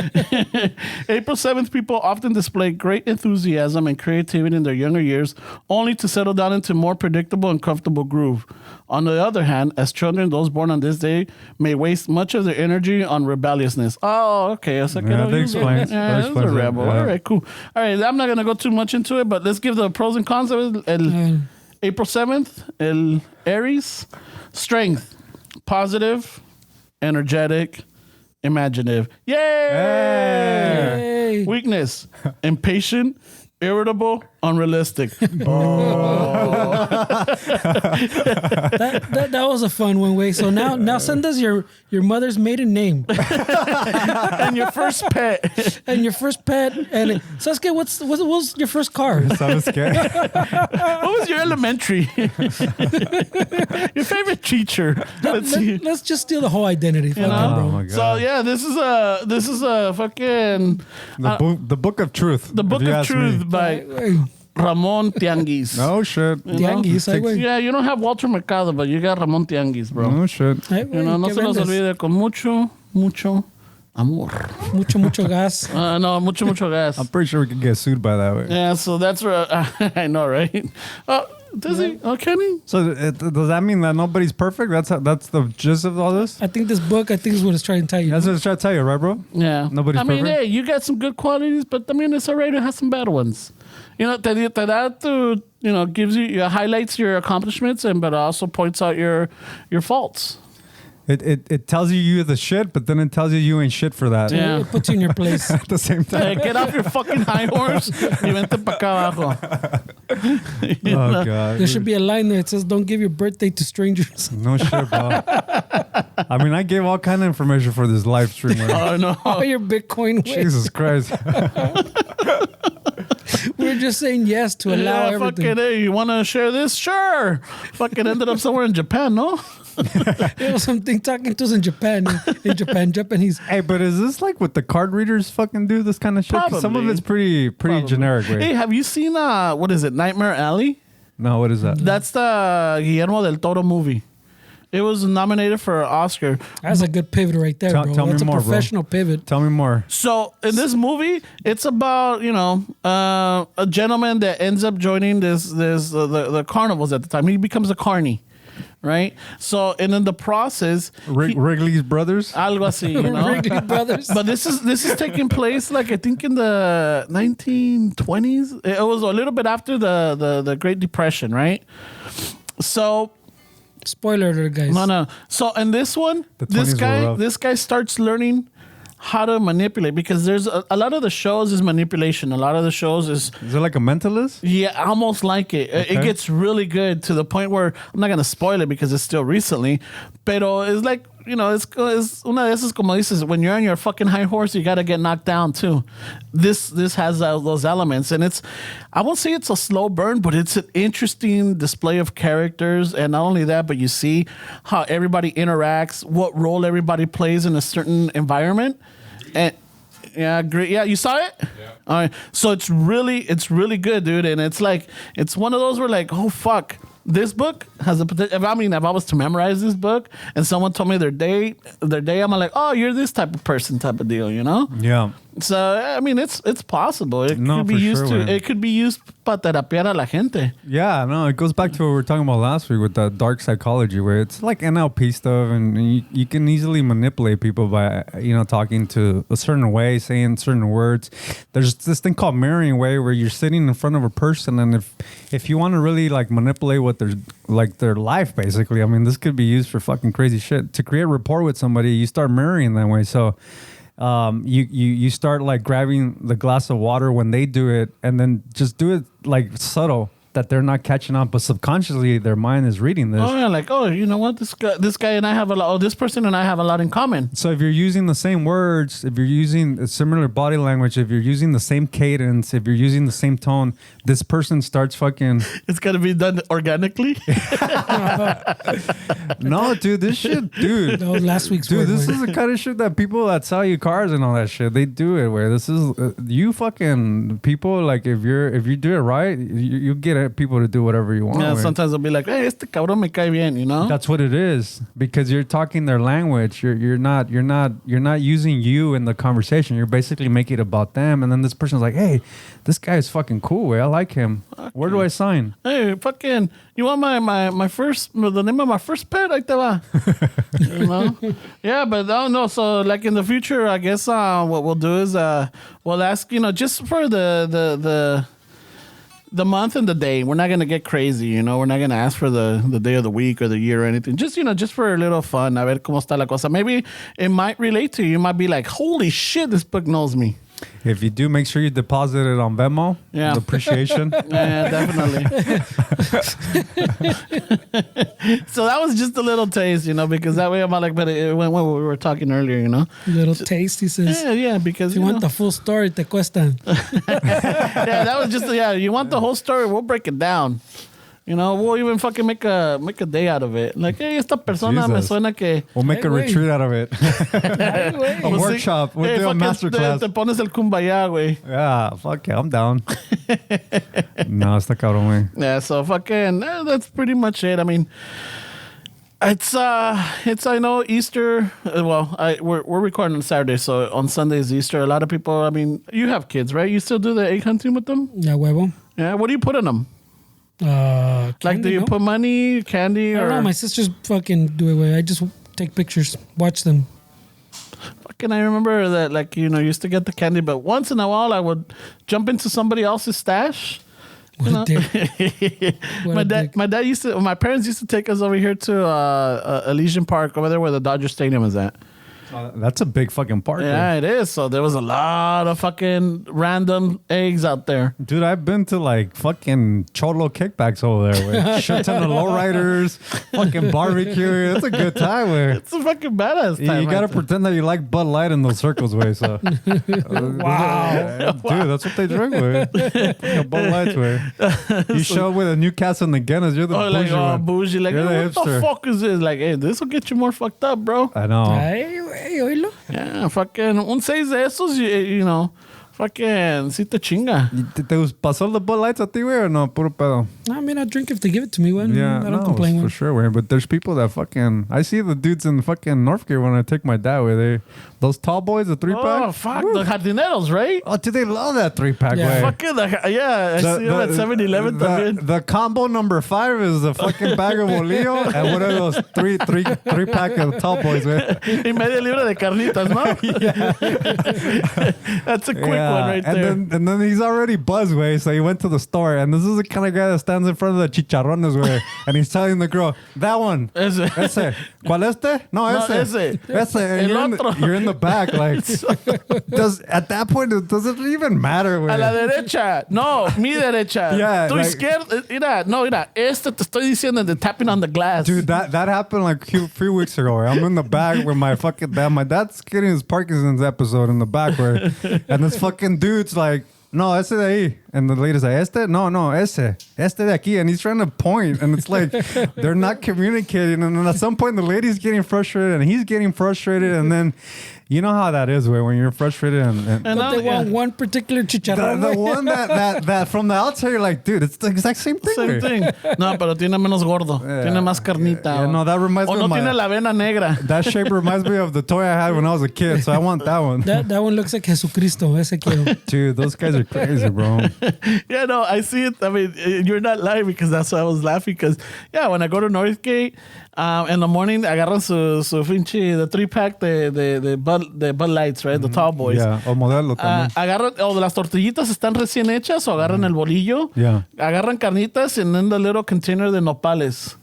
April 7th people often display great enthusiasm and creativity in their younger years, only to settle down into more predictable and comfortable groove. On the other hand, as children, those born on this day may waste much of their energy on rebelliousness. Oh, okay. That explains. Yeah, That that's a rebel. yeah. All right, cool. All right, I'm not going to go too much into it, but let's give the pros and cons of it. April 7th, el Aries, strength, positive, energetic, imaginative. Yay! Hey. Weakness, impatient, irritable, unrealistic. That was a fun one, way. So now send us your mother's maiden name And your first pet. and your first pet. And Sasuke, what was your first car? What was your elementary? Your favorite teacher. Let's see. Let's just steal the whole identity. Fuck You know? it, bro. Oh my god. So yeah, this is a fucking the book of truth. the book if you of ask truth me. by Ramon Tianguis. No shit. You know? Tianguis, ay, güey. Yeah, you don't have Walter Mercado, but you got Ramon Tianguis, bro. No shit. Ay, You know, güey, no ¿qué se nos vendes? olvide con mucho amor. Mucho gas. No, mucho gas. I'm pretty sure we could get sued by that way. Yeah, so that's where I know, right? Does he? Oh, can he? So does that mean that nobody's perfect? That's the gist of all this. I think this book, is what it's trying to tell you. That's what I was trying to tell you, right, bro? Yeah. Nobody's I mean, perfect? hey, you got some good qualities, but I mean, it's all right to have some bad ones. You know, te da to, you know, gives you, highlights your accomplishments, but also points out your faults. It tells you're the shit, but then it tells you ain't shit for that. Yeah. It puts you in your place. At the same Hey, time. get off your fucking high horse y vente pa acá abajo. Oh god. There should be a line there that says, "Don't give your birthday to strangers." No shit, bro. I mean, I gave all kind of information for this live stream. Right? Oh, no. All your Bitcoin. Way. Jesus Christ. We're just saying yes to allow Yeah, everything. fucking, hey, you want to share this? Sure. Fucking ended up somewhere in Japan, no? There was something talking to us in Japan. In Japan, Japanese. Hey, but is this like what the card readers fucking do? This kind of shit? 'Cause some of Probably. it's pretty generic. Right? Hey, have you seen, what is it, Nightmare Alley? No, what is that? That's the Guillermo del Toro movie. It was nominated for an Oscar. That's a good pivot right there, Tell- bro. tell me That's a more, bro. professional pivot. Tell me more. So in this movie, it's about a gentleman that ends up joining the carnivals at the time. He becomes a carny, right? So and in the process, Wrigley's brothers? algo así, you know. Wrigley Brothers. But this is taking place like I think in the 1920s. It was a little bit after the Great Depression, right? So Spoiler alert, guys. no. So in this one, The 20s were rough. this guy starts learning how to manipulate because there's a lot of the shows is manipulation. A lot of the shows is Is it like a mentalist? yeah, almost like it. It Okay. gets really good to the point where I'm not gonna spoil it because it's still recently, pero it's like it's una de esas como dices when you're on your fucking high horse you gotta get knocked down too. This has those elements and I won't say it's a slow burn, but it's an interesting display of characters and not only that, but you see how everybody interacts, what role everybody plays in a certain environment, and. Yeah, great. Yeah, you saw it? Yeah. All right. So it's really good, dude. And it's one of those where like, oh fuck, this book has a potential. If I was to memorize this book and someone told me their day, I'm like, oh, you're this type of person, type of deal, you know? Yeah. So I mean, it's possible. It No, could be for used sure, to. man. It could be used para terapiar a la gente. Yeah, no, it goes back to what we were talking about last week with the dark psychology, where it's like NLP stuff, and you can easily manipulate people by talking to a certain way, saying certain words. There's this thing called mirroring way, where you're sitting in front of a person, and if you want to really like manipulate what their life, basically, I mean, this could be used for fucking crazy shit. To create rapport with somebody, you start mirroring that way. So. You start like grabbing the glass of water when they do it, and then just do it like subtle, that they're not catching on, but subconsciously their mind is reading this. Oh, yeah, like, oh, you know what? This guy and I have a lot. Oh, this person and I have a lot in common. So if you're using the same words, if you're using a similar body language, if you're using the same cadence, if you're using the same tone, this person starts fucking. It's got to be done organically. No, dude, this shit, dude. That was last week's Dude, word, this man. is the kind of shit that people that sell you cars and all that shit, they do it. Where this is you fucking people, like if you do it right, you get people to do whatever you want. Yeah, where sometimes they'll be like, hey, este cabrón me cae bien, you know? that's what it is, because you're talking their language. You're not using you in the conversation. You're basically making it about them, and then this person's like, hey, this guy is fucking cool. I like him. Where do I sign? Hey, fucking, you want my first, the name of my first pet? Ahí te va. You know? Yeah, but no. So, like in the future, I guess what we'll do is we'll ask, you know, just for the month and the day. We're not going to get crazy, you know. We're not going to ask for the day of the week or the year or anything. Just, you know, just for a little fun. A ver cómo está la cosa. Maybe it might relate to you. You might be like, holy shit, this book knows me. If you do, make sure you deposit it on Venmo. Yeah. Appreciation. Yeah, definitely. So that was just a little taste, you know, because that way I'm like, but when we were talking earlier, you know. Little taste, he says. Yeah, because If you want the full story, te cuesta. yeah, that was just you want the whole story, we'll break it down. You know, we'll even fucking make a day out of it. Like, hey, esta persona me Jesus. suena que... We'll make a Hey, retreat out of it. Ay, güey. A workshop. We'll do a fucking masterclass. Te pones el kumbaya, güey. Yeah, fuck yeah, I'm down. No, está cabrón, güey. Yeah, so fucking, that's pretty much it. I mean, it's I know Easter. We're recording on Saturday, so on Sunday is Easter. A lot of people. I mean, you have kids, right? You still do the egg hunting with them? Ya huevo. Yeah. What do you put in them? Like, Candy, do you no? put money, candy, I or don't know. My sisters fucking do it. Way. I just take pictures, watch them. fucking? I remember that, like, you know, used to get the candy, but once in a while I would jump into somebody else's stash. What a dick. What a dick. My parents used to take us over here to Elysian Park over there where the Dodger Stadium is at. That's a big fucking park. Yeah, it is. So there was a lot of fucking random eggs out there. Dude, I've been to like fucking cholo kickbacks over there with shit ton of lowriders, fucking barbecue. It's a good time where It's a fucking badass time. you gotta right there. pretend that you like Bud Light in those circles, way. So, wow, dude, that's what they drink with. Bud Lights, way. You show up with a Newcastle and the Guinness, you're the Oh, bougie like, one. bougie. Like, You're hey, the what the hipster. fuck is this? Like, hey, this will get you more fucked up, bro. I know. Ay, güey, oílo. Yeah, fucking un 6 de esos, you know, fucking, si te chinga. ¿Te pasó the Bud Lights a ti, güey, or no? Puro pedo. I mean, I drink if they give it to me. When Yeah, I don't complain. for When. sure, way. But there's people that fucking. I see the dudes in fucking North Gear when I take my dad, where those tall boys, the 3-pack. Oh, fuck, the jardineros, right? Oh, dude, they love that 3-pack, Yeah. way. Fucking, yeah, I see them at 7-Eleven también. The combo number 5 is the fucking bag of bolillo and one of those three pack of tall boys, man. Y media libra de carnitas, ¿no? That's a quick one right there. And then he's already buzzed, way. So he went to the store, and this is the kind of guy that stands in front of the chicharrones, way, and he's telling the girl, "That one, Ese. ese, ¿cuál este? No, ese, ese. And El otro. you're in the back, like, at that point, does it even matter, A la way? derecha. No, mi derecha. Yeah, Tu like- izquierda. Mira. Este te estoy diciendo de tapping on the glass. Dude, that happened like a few weeks ago. Where I'm in the back with my fucking dad. My dad's getting his Parkinson's episode in the back, where, and this fucking dude's like, "No, ese de ahí," and the lady's like, "Este? No, este de aquí," and he's trying to point, and it's like they're not communicating, and then at some point the lady's getting frustrated, and he's getting frustrated, and then you know how that is, where when you're frustrated and But now, they want yeah. one particular chicharrón. the güey. one that from the outside you're like, dude, it's the exact same thing. Same güey. thing. No, pero tiene menos gordo. Yeah. Tiene más carnita. Yeah, no, that reminds o me no of my- tiene la vena negra. That shape reminds me of the toy I had when I was a kid, so I want that one. That one looks like Jesucristo. Ese quiero. Dude, those guys are crazy, bro. Yeah, no, I see it. I mean, you're not lying because that's why I was laughing. Because, yeah, when I go to Northgate, in the morning, agarran su pinche, the 3-pack de Bud Lights, right? The tall boys. Yeah, o modelo también. Agarran, o las tortillitas están recién hechas, o agarran el bolillo. Yeah. Agarran carnitas and then the little container de nopales.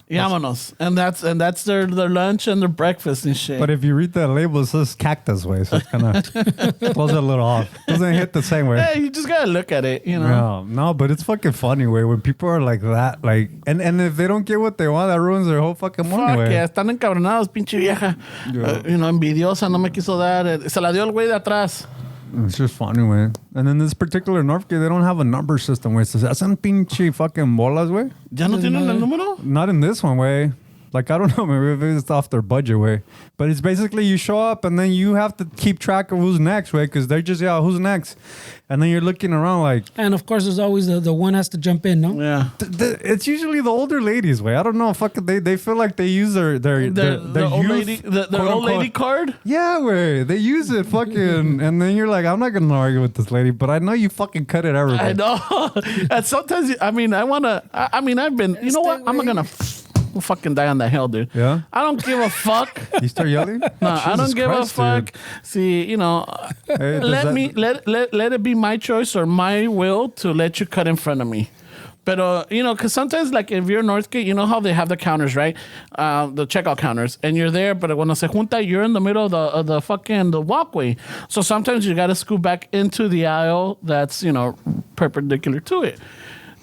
Vámonos. And that's their lunch and their breakfast and shit. But if you read the label, it says cactus way, so it's kind of throws it a little off. Doesn't hit the same way. Hey, you just gotta look at it, you know. No, but it's fucking funny way when people are like that, like, and if they don't get what they want, that ruins their whole fucking money. Fuck Way. yeah, están encabronados, pinche vieja. Envidiosa, no me quiso dar. Se la dio el güey de atrás. It's just funny, way. And then this particular Northgate, they don't have a number system where it says, "Hacen pinche fucking bolas, way." ¿Ya no tienen el número? Not in this one, way. Like, I don't know, maybe it's off their budget, way. But it's basically you show up and then you have to keep track of who's next, way, because they're just, who's next? And then you're looking around like... And of course, there's always the one has to jump in, no? Yeah. It's usually the older ladies, way. I don't know, they feel like they use their old youth, lady, their quote, old lady unquote. card? Yeah, way. They use it fucking... and then you're like, I'm not going to argue with this lady, but I know you fucking cut it everywhere. I know. And sometimes, I've been... You know what? I'm not going to... fucking die on the hill, dude. Yeah? I don't give a fuck. You start yelling? No, I don't give a fuck. Dude. See, Hey, let it be my choice or my will to let you cut in front of me. But, because sometimes, like, if you're Northgate, you know how they have the counters, right? The checkout counters. And you're there, but when se junta, you're in the middle of the walkway. So sometimes you got to scoot back into the aisle that's, perpendicular to it.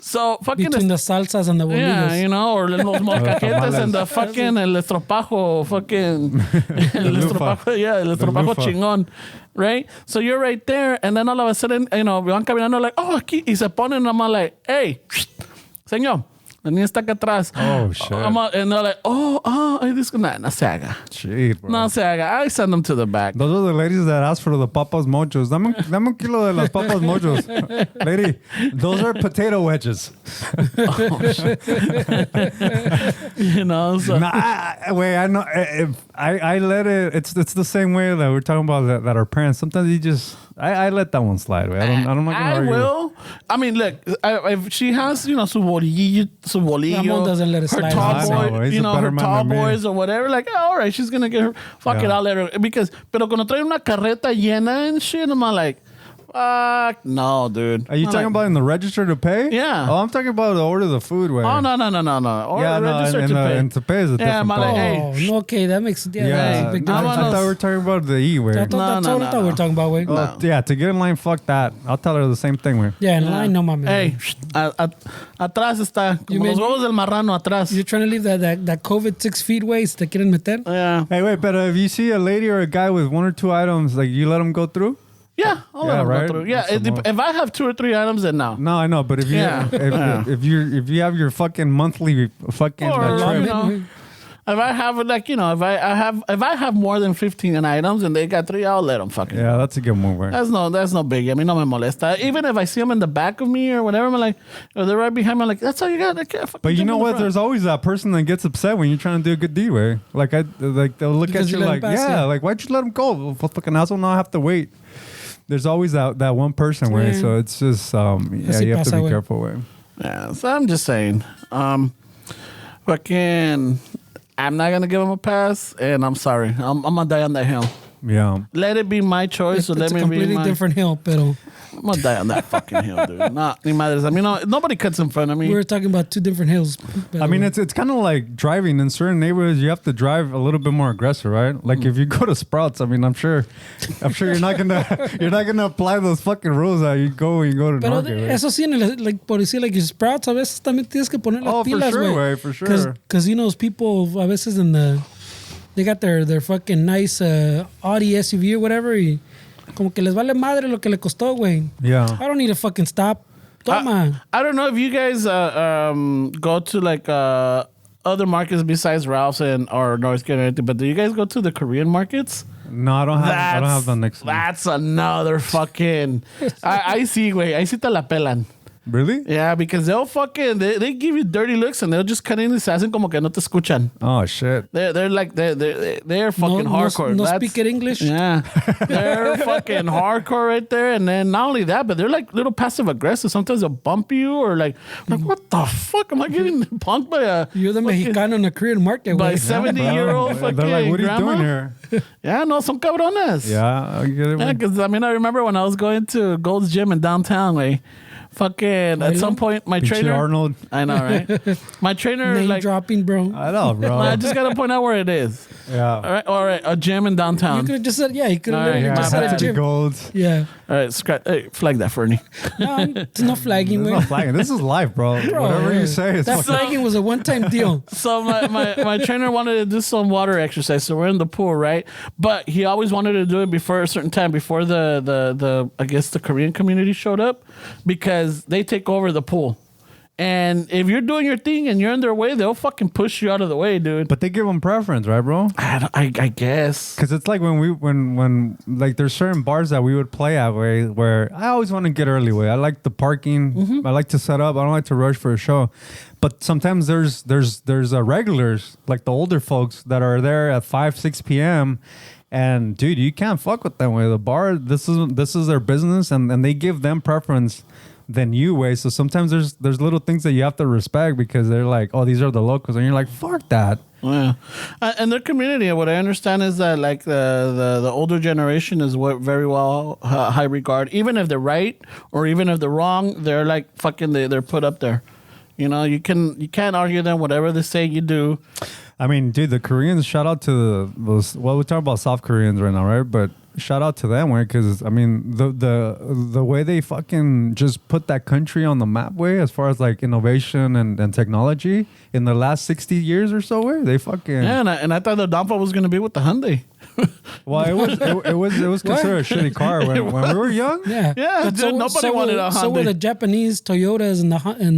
So fucking... Between the salsas and the bolillos. Yeah, or los molcajetes and the fucking el estropajo, el estropajo chingón, right? So you're right there, and then all of a sudden, van caminando like, aquí, y se ponen nomás like, hey, señor, la niña está acá atrás. Oh, shit. And they're like, this no se haga. Shit, bro. No se haga. I send them to the back. Those are the ladies that ask for the papas mochos. Dame un kilo de las papas mochos. Lady, those are potato wedges. Oh, shit. So. Wait, I know. I let it. It's the same way that we're talking about that our parents. Sometimes you just... I let that one slide. Wait. I'm not gonna argue. Will. I mean, look, if she has, su bolillo, Ramon doesn't let it her slide. tall boy, He's a better her man tall than me. boys or whatever, like, all right, she's gonna get her. Fuck it, I'll let her. Pero cuando trae una carreta llena and shit, I'm like, fuck, no, dude. Are you talking about in the register to pay? Yeah. Oh, I'm talking about the order the food way. Oh, no. Or register to pay. And to pay is a different I'm thing. like, hey. Oh, no, okay, that makes... Yeah, that's a big I difference. thought we were talking about the E way. That's what I thought we were talking about, way. Oh, yeah, to get in line, fuck that. I'll tell her the same thing, way. Yeah, in line, no, mami. Hey, atrás está. Como los huevos del marrano atrás. You're trying to leave that COVID 6 feet ways te quieren meter? Yeah. Hey, wait, but if you see a lady or a guy with one or two items, like, you let them go through? Yeah, I'll let them right? go through. Yeah, That's the most- if I have 2 or 3 items, then no. No, I know, but if you if you have your fucking monthly fucking Or, trip, if I have if I have more than 15 items and they got 3, I'll let them fucking. yeah, that's a good move, right? That's no biggie. I mean, no me molesta. Even if I see them in the back of me or whatever, I'm like, or they're right behind me, I'm like, that's all you got. I can't fucking But you jump know in the what? front. There's always that person that gets upset when you're trying to do a good deed, way. Like they'll look Because at you you let like, them pass, yeah. like why'd you let him go? Well, fucking asshole, now I have to wait. There's always that one person, way. Yeah. So it's just Así you have to pasa, be güey. careful, way. Yeah, so I'm just saying, fucking, I'm not gonna give him a pass, and I'm sorry. I'm gonna die on that hill. Yeah. Let it be my choice, or let It's a me be completely my. different hill, pero I'm gonna die on that fucking hill, dude. Nah, ni madres. I mean, nobody cuts in front of me. we were talking about 2 different hills. I mean, it's kind of like driving in certain neighborhoods. You have to drive a little bit more aggressive, right? Like if you go to Sprouts, I mean, I'm sure you're not gonna apply those fucking rules that you go when you go to Pero Northgate, right? eso sí, like, por decir, like, Sprouts, a veces también tienes que poner las Oh, for pilas, sure, güey. güey, for sure. Because, those people, a veces they got their fucking nice Audi SUV or whatever, y como que les vale madre lo que le costó, güey. Yeah. I don't need a fucking stop. Toma. I don't know if you guys go to like other markets besides Ralph's or Northgate or anything, but do you guys go to the Korean markets? No, I don't have the next one. That's another fucking. I see, güey. I see te la pelan. Really? Yeah, because they'll fucking they give you dirty looks and they'll just cut in y se hacen como que no te escuchan. Oh shit. They're like they're fucking hardcore. No That's- speak it English. Yeah, they're fucking hardcore right there. And then not only that, but they're like little passive aggressive. Sometimes they'll bump you or like what the fuck am I getting punked by a You're the Mexicano in the Korean market, by güey. 70-year-old fucking They're like, what are you grandma? doing here? Yeah, no, son cabrones. Yeah, I get it. Yeah, because I mean, I remember when I was going to Gold's Gym in downtown, like, Fucking at some point, my Pinche trainer. Arnold. I know, right? My trainer, Name like, dropping, bro. I know, bro. I just gotta point out where it is. Yeah. All right, a gym in You downtown. could have just said, yeah, you could have All right, literally yeah, just my said a bad. gym. Gold. Yeah. All right, hey, flag that, Fernie. No, it's no flagging, There's man. no flagging. This is live, bro. Whatever you say, it's That fucking. flagging was a one-time deal. So my trainer wanted to do some water exercise, so we're in the pool, right? But he always wanted to do it before a certain time, before the I guess the Korean community showed up, because they take over the pool. And if you're doing your thing and you're in their way, they'll fucking push you out of the way, dude. But they give them preference, right, bro? I guess. Because it's like when like there's certain bars that we would play at where I always want to get early way. I like the parking. I like to set up. I don't like to rush for a show. But sometimes there's regulars, like the older folks that are there at 5, 6 p.m. And dude, you can't fuck with them way. The bar, this is their business, and they give them preference than you way. So sometimes there's little things that you have to respect because they're like, oh, these are the locals, and you're like, fuck that. Yeah, and their community. What I understand is that like the older generation is what very well high regard. Even if they're right or even if they're wrong, they're like fucking they're put up there. You know, you can't argue them. Whatever they say, you do. I mean, dude, the Koreans. Shout out to those. Well, we're talking about South Koreans right now, right? But shout out to them, way, because I mean, the way they fucking just put that country on the map, way, as far as like innovation and technology in the last 60 years or so, way, they fucking. Yeah, and I thought the downfall was gonna be with the Hyundai. Well, it was considered a shitty car when we were young. Yeah. Yeah, But dude, nobody wanted a So were Hyundai. the Japanese Toyotas and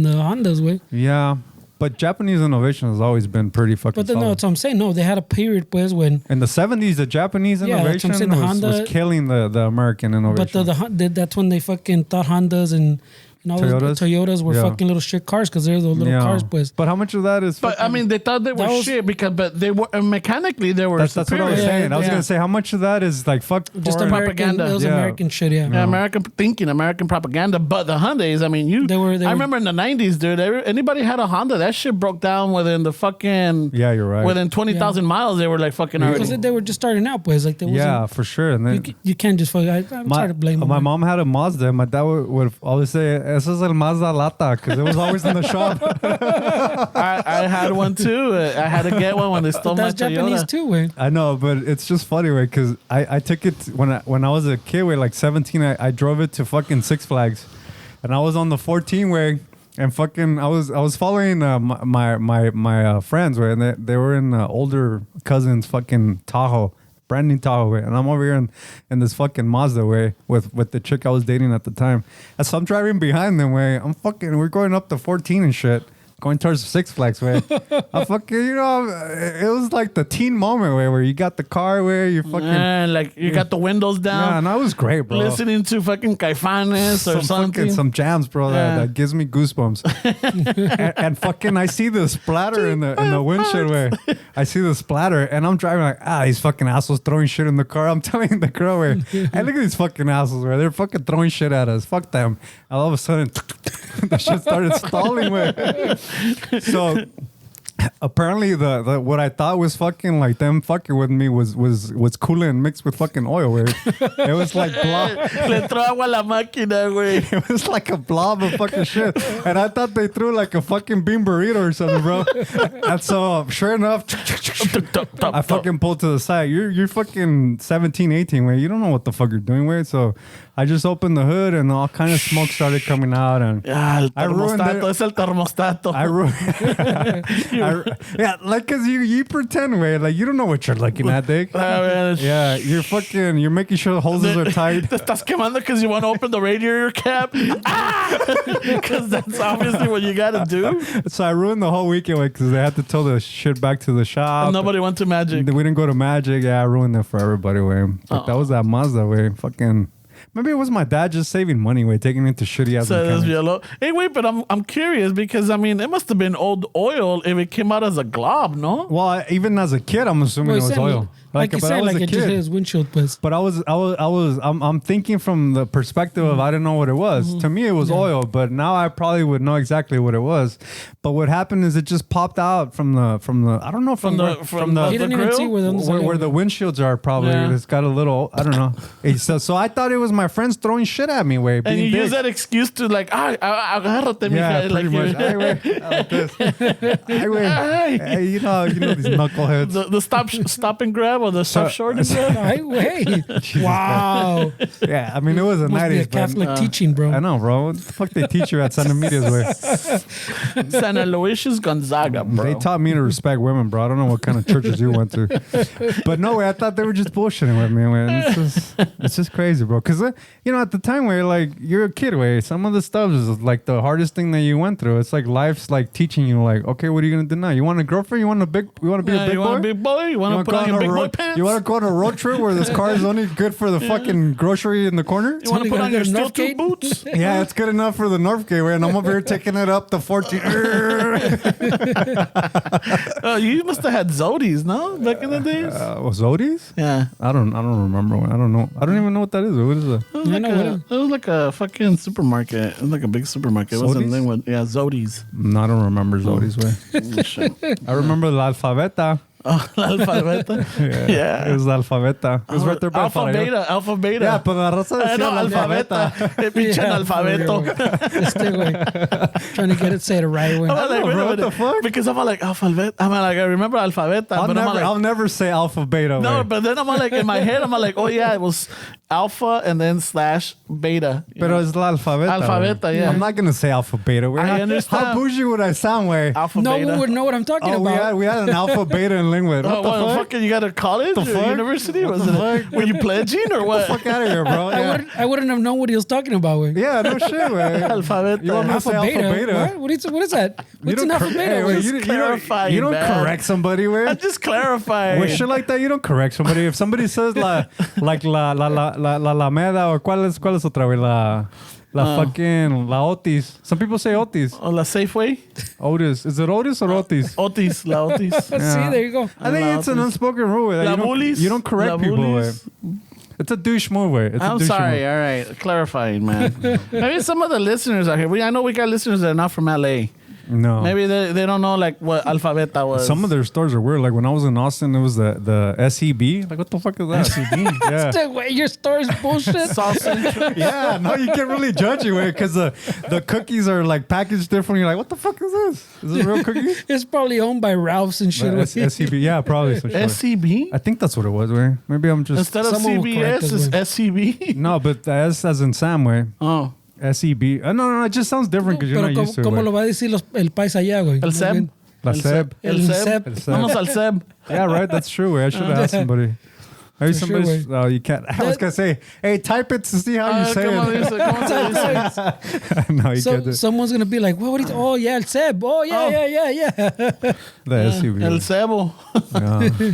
the Hondas, way. Yeah, but Japanese innovation has always been pretty fucking. But then, no, solid. that's what I'm saying. No, they had a period, pues, when. In the 70s, the Japanese Yeah, that's what I'm innovation saying, the was Honda- killing the American innovation. But that's when they fucking thought Hondas and all those Toyotas were Yeah. fucking little shit cars because they're those little cars, pues. But how much of that is? But I mean, they thought they were That was- shit but they were mechanically they were. that's what I was superior. saying. I was Yeah. gonna say how much of that is like fuck. Just foreign- American, propaganda. it was Yeah. American shit, yeah. Yeah, American thinking, American propaganda. But the Hyundais, I mean, They were- I remember in the 90s, dude. Anybody had a Honda, that shit broke down within the fucking. Yeah, you're right. Within 20,000 miles, they were like fucking already. Because they were just starting out, pues. Like, they wasn't, Yeah, for sure. And then you can't just fucking. I'm trying to blame them. my mom had a Mazda. My dad would always say, "Ese es el Mazda Lata," because it was always in the shop. I had one too. I had to get one when they stole That's my Japanese Toyota. too, way. I know, but it's just funny, way, because I took it when I was a kid, way, like 17. I drove it to fucking Six Flags, and I was on the 14 way, and fucking I was following my friends, way, and they were in older cousins fucking Tahoe. Brand new Tahoe, way. And I'm over here in this fucking Mazda, way, with the chick I was dating at the time. And so I'm driving behind them, way. We're going up to 14 and shit, going towards Six Flags, way. I fucking, it was like the teen moment, way, where you got the car, where you fucking. And like you got the windows down, Yeah, and that was great, bro. listening to fucking Caifanes or something. Some jams, bro. Yeah. That gives me goosebumps. and fucking, I see the splatter in the windshield, way. I see the splatter, and I'm driving like, these fucking assholes throwing shit in the car. I'm telling the girl, way, hey, look at these fucking assholes, way. They're fucking throwing shit at us. Fuck them. And all of a sudden, the shit started stalling, way. So apparently the what I thought was fucking like them fucking with me was coolant mixed with fucking oil, where it was like blob. Le entró agua a la máquina, güey. It was like a blob of fucking shit, and I thought they threw like a fucking bean burrito or something, bro. And so sure enough, I fucking pulled to the side. You're fucking 17, 18, way. You don't know what the fuck you're doing, way. So I just opened the hood, and all kind of smoke started coming out, and El I ruined termostato, it. es el termostato. I yeah, like, cause you pretend, way, like you don't know what you're looking at, Dick. Yeah, you're making sure the hoses are tight. Te estás quemando because you want to open the radiator cap. Because that's obviously what you got to do. So I ruined the whole weekend, way, because they had to tow the shit back to the shop. And nobody went to Magic. We didn't go to Magic. Yeah, I ruined it for everybody, way. But that was that Mazda, way. Fucking. Maybe it was my dad just saving money, way, taking it to shitty ass So it's mechanics. yellow. Hey, wait, but I'm curious because I mean it must have been old oil if it came out as a glob, no? Well, even as a kid, I'm assuming Well, it was oil. Like you but I said, was like a it just kid. hit his windshield, pues. But I'm thinking from the perspective of I didn't know what it was. To me, it was oil, but now I probably would know exactly what it was. But what happened is it just popped out from the I don't know from the He didn't even see where the windshields are. Probably it's got a little I don't know. So I thought it was my friends throwing shit at me. Way and you use that excuse to like agárrate, yeah, mija. pretty Like much. Ay, güey. Like this. Ay, güey. Hey, you know these knuckleheads. the stop and grab or the stop short and grab. Ay, güey. Wow. Yeah, I mean it was a Must be a 90s. Catholic teaching, bro. I know, bro. What the fuck they teach you at Santa Media's way? San Aloysius Gonzaga, bro. They taught me to respect women, bro. I don't know what kind of churches you went to, but no way. I thought they were just bullshitting with me, man. It's just crazy, bro. Because at the time where like you're a kid, way some of the stuff is like the hardest thing that you went through. It's like life's like teaching you, like, okay, what are you gonna do now? You want a girlfriend? You want to be a big you boy? Want a big boy? You want to put on your big boy pants? You want to go on a road trip where this car is only good for the fucking grocery in the corner? You want to put on your steel toe Northgate? boots? Yeah, it's good enough for the Northgate way, and I'm over here taking it up the 14. You must have had Zodies, no? Back in the days? Was Zodi's? Yeah. I don't remember. I don't know. I don't even know what that is. What is that? It was like a fucking supermarket. It was like a big supermarket. It wasn't Zodi's? thing with Zodi's. No, I don't remember Zodi's way. Oh, shit. I remember La Alfabeta. Oh, la alfabeta. Yeah. It was La Alfabeta. It was right there by Alpha Beta. Alpha Beta. Yeah, pero la raza decía No, La alfabeta. Pinche Yeah, analfabeto. Este güey. Trying to get it say it right way. I'm like, know, wait a bro, what minute. the fuck? Because I'm like, alphabet. I'm like, I remember alfabeta. But I'm like, I'll never say Alpha Beta. no, way. but then I'm like, in my head, I'm like, oh yeah, it was alpha and then slash beta. Pero es La Alfabeta. Alfabeta, way. yeah. I'm not going to say Alpha Beta. Way. I understand. How bougie would I sound, way? Alpha No beta. one would know what I'm talking Oh, about. we had an Alpha Beta in Lingwood. What Oh, the what, fuck? fucking, you got a college The or fuck? university? What Was the it? fuck? Were you pledging or what? Fuck out of here, bro. Yeah, I wouldn't have known what he was talking about. Way. yeah no shit, way. Alphabeta. You want me to say Alpha Beta? What is that? What's an alpha beta? Hey, wait, What's- clarifying, you don't man. correct somebody, way. I'm just clarifying. With shit like that, you don't correct somebody. If somebody says la Alameda or cuál es otra vez la fucking la Otis. Some people say Otis. Oh, la Safeway? Otis. Is it Otis or Otis? Otis, la Otis. See, there you go. I think it's an unspoken rule. That La Bullies? you don't correct La people. Way. Bullies? It's a douche move. Way. It's a I'm douche sorry. move. All right. Clarifying, man. Maybe some of the listeners out here, I know we got listeners that are not from LA. No. Maybe they don't know like what alfabeta was. Some of their stores are weird. Like when I was in Austin, it was the SEB. Like what the fuck is that? SEB. Yeah. Dude, wait, your story's bullshit. sausage. Yeah, no, you can't really judge it, way, because the cookies are like packaged different. You're like, what the fuck is this? Is this real cookie? It's probably owned by Ralph's and shit. SEB, yeah, probably. So sure. SCB? I think that's what it was, way. Maybe I'm just Instead of Someone will correct CBS, us, it's SCB. no, but the S as in Sam, way. Oh. SEB. No, it just sounds different because you're Pero not used to it. ¿cómo way. lo va a decir el país allá, güey? El SEB. La Seb. El El SEB. SEB. El Seb. Vamos al SEB. Yeah, right. That's true. Way. I should have asked somebody. Maybe For sure, somebody's. way. Oh, you can't. I was gonna say, hey, type it to see how you say ¿Cómo it. dice? ¿Cómo se dice? No, you So, get it. someone's gonna be like, what is? Oh yeah, el Seb. Oh yeah. The SEB. El Cebo. Yeah.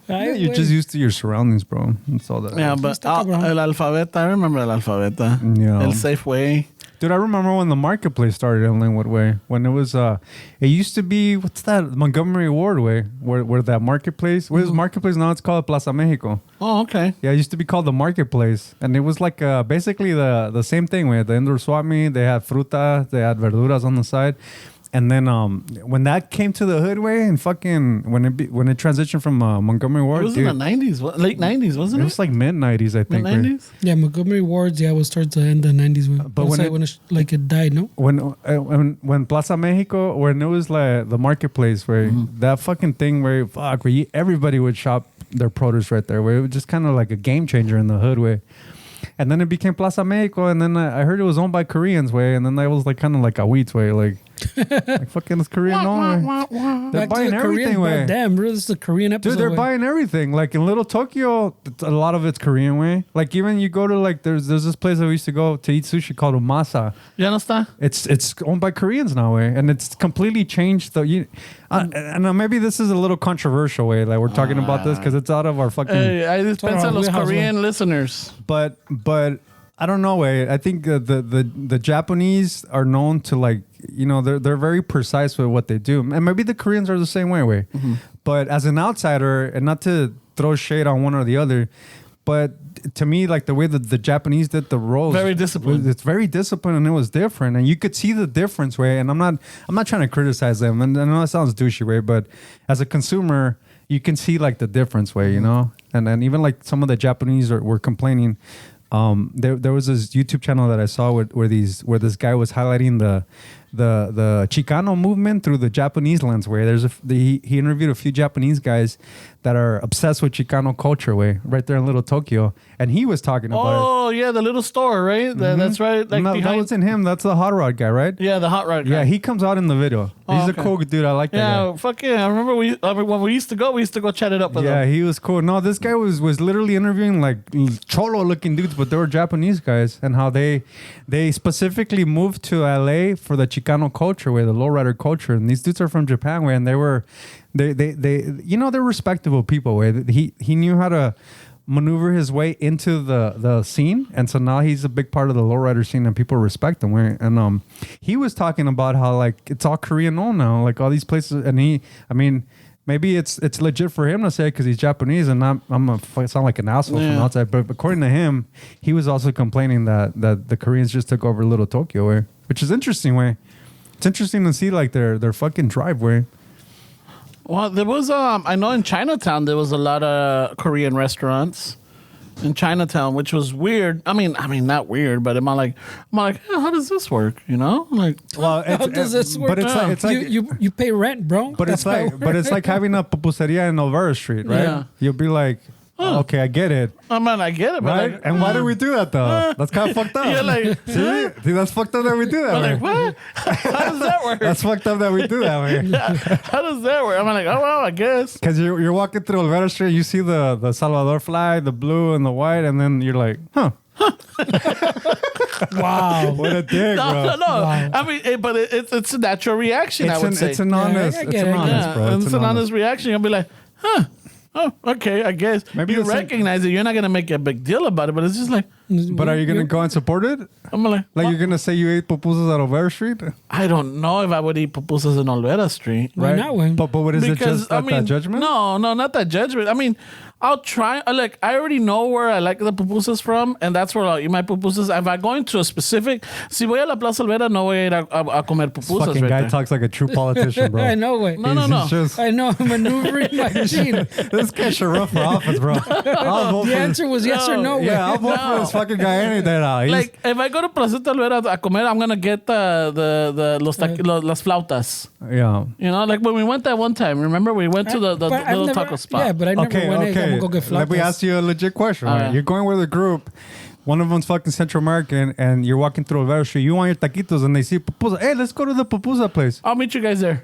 Ay, Yeah, you're güey. just used to your surroundings, bro. That's all that. Yeah, but Está cabrón. el alfabeta. I remember el alfabeta. Yeah. El Safeway. Dude, I remember when the marketplace started in Linwood Way. When it was, it used to be, what's that? Montgomery Ward Way, where that marketplace. What is marketplace now? It's called Plaza Mexico. Oh, okay. Yeah, it used to be called the marketplace, and it was like basically the same thing. We had the indoor swap meet. They had fruta, they had verduras on the side. And then when that came to the hood way and fucking when it transitioned from Montgomery Ward, It was dude, in the 90s, late 90s, wasn't it it? was like mid 90s, I think. right? Mid 90s? Yeah, Montgomery Wards. Yeah, was towards the end of the 90s. But when it died, no. When Plaza Mexico, when it was like the marketplace, where that fucking thing where everybody would shop their produce right there, where it was just kind of like a game changer in the hood way. And then it became Plaza Mexico, and then I heard it was owned by Koreans way, and then that was like kind of like a wheat way, like fucking this Korean owned way. They're Back to buying the everything Korean. way. Damn, bro, this is the Korean episode. Dude, they're way. buying everything. Like in Little Tokyo, a lot of it's Korean way. Like even you go to like there's this place that we used to go to eat sushi called Umasa. Ya no está? It's owned by Koreans now way, and it's completely changed the. And maybe this is a little controversial way, like we're talking about this because it's out of our fucking. Hey, I dispensa Totally los wheelhouse, Korean listeners. But I don't know. I think the Japanese are known to like, you know, they're very precise with what they do, and maybe the Koreans are the same way. Mm-hmm. But as an outsider, and not to throw shade on one or the other, but to me, like the way that the Japanese did the roles, Very disciplined. It's very disciplined, and it was different, and you could see the difference. Way, and I'm not trying to criticize them, and I know it sounds douchey way, but as a consumer, you can see like the difference way, you know, and even like some of the Japanese were complaining. There was this YouTube channel that I saw where this guy was highlighting the Chicano movement through the Japanese lens. Where he interviewed a few Japanese guys that are obsessed with Chicano culture. Way right there in Little Tokyo, and he was talking about it. Oh yeah, the little store, right? That's right. Like No, that wasn't him. That's the hot rod guy, right? Yeah, the hot rod guy. Yeah, he comes out in the video. Oh, He's okay. a cool dude. I like that guy. Yeah, fuck yeah. I remember when we used to go chat it up with Yeah, him. he was cool. No, this guy was literally interviewing like cholo looking dudes, but they were Japanese guys, and how they specifically moved to LA for the Chicano culture, where the lowrider culture, and these dudes are from Japan, where and they you know, they're respectable people. Where he knew how to maneuver his way into the scene, and so now he's a big part of the lowrider scene, and people respect him. And he was talking about how like it's all Korean owned now, like all these places, and I mean. Maybe it's legit for him to say because he's Japanese, and I'm gonna sound like an asshole from outside. But according to him, he was also complaining that the Koreans just took over Little Tokyo, way, which is interesting. Way, it's interesting to see like their fucking driveway. Well, there was I know in Chinatown there was a lot of Korean restaurants in Chinatown, which was weird. I mean not weird, but I'm like, hey, how does this work? You know, like, Well, How does this work? But it's like you pay rent, bro. But it's like having a pupuseria in Olvera Street, right? Yeah. You'll be like, okay, I get it, I mean, I get it, but right? like, And why do we do that though? That's kind of fucked up. You're like, See, that's fucked up that we do that. I'm way. like, what? How does that work? That's fucked up that we do that way. How does that work? I'm like, oh well, I guess. Because you're walking through Olvera Street, you see the Salvador flag, the blue and the white, and then you're like, huh. Wow. What a dick, No, bro. no, no. Wow. I mean, but it's a natural reaction. I would say It's an honest, I it's get an it. honest, yeah, bro. and it's an honest reaction. You'll be like, huh. Oh, okay, I guess. Maybe you the same- recognize it. You're not gonna make a big deal about it, but it's just like, But are you gonna go and support it? I'm like, Like you're gonna say you ate pupusas at Olvera Street, I don't know if I would eat pupusas in Olvera Street. Why not, güey? But what is it? Just that judgment? No, not that judgment. I mean, I'll try. Like, I already know where I like the pupusas from, and that's where I'll eat my pupusas. If I go into a specific, si voy a la Plaza Olvera, no voy a ir a comer pupusas. Fucking right guy there. talks like a true politician, bro. I know, güey. No. He's just- I know. I'm maneuvering my machine. This guy should run for office, bro. I'll vote The for answer was yes or no, güey. Yeah, I'll vote for this fucking guy any day now. He's- Like, if I go to Placita Olvera a comer, I'm gonna get las flautas. yeah. You know, like when we went that one time. Remember, we went to the But I've little never- taco spot. Yeah, but I never Okay, went in. I'm okay. gonna go get Let me flautas. ask you a legit question. Right? right. You're going with a group. One of them's fucking Central American, and you're walking through Olvera Street. You want your taquitos, and they see pupusa. Hey, let's go to the pupusa place. I'll meet you guys there.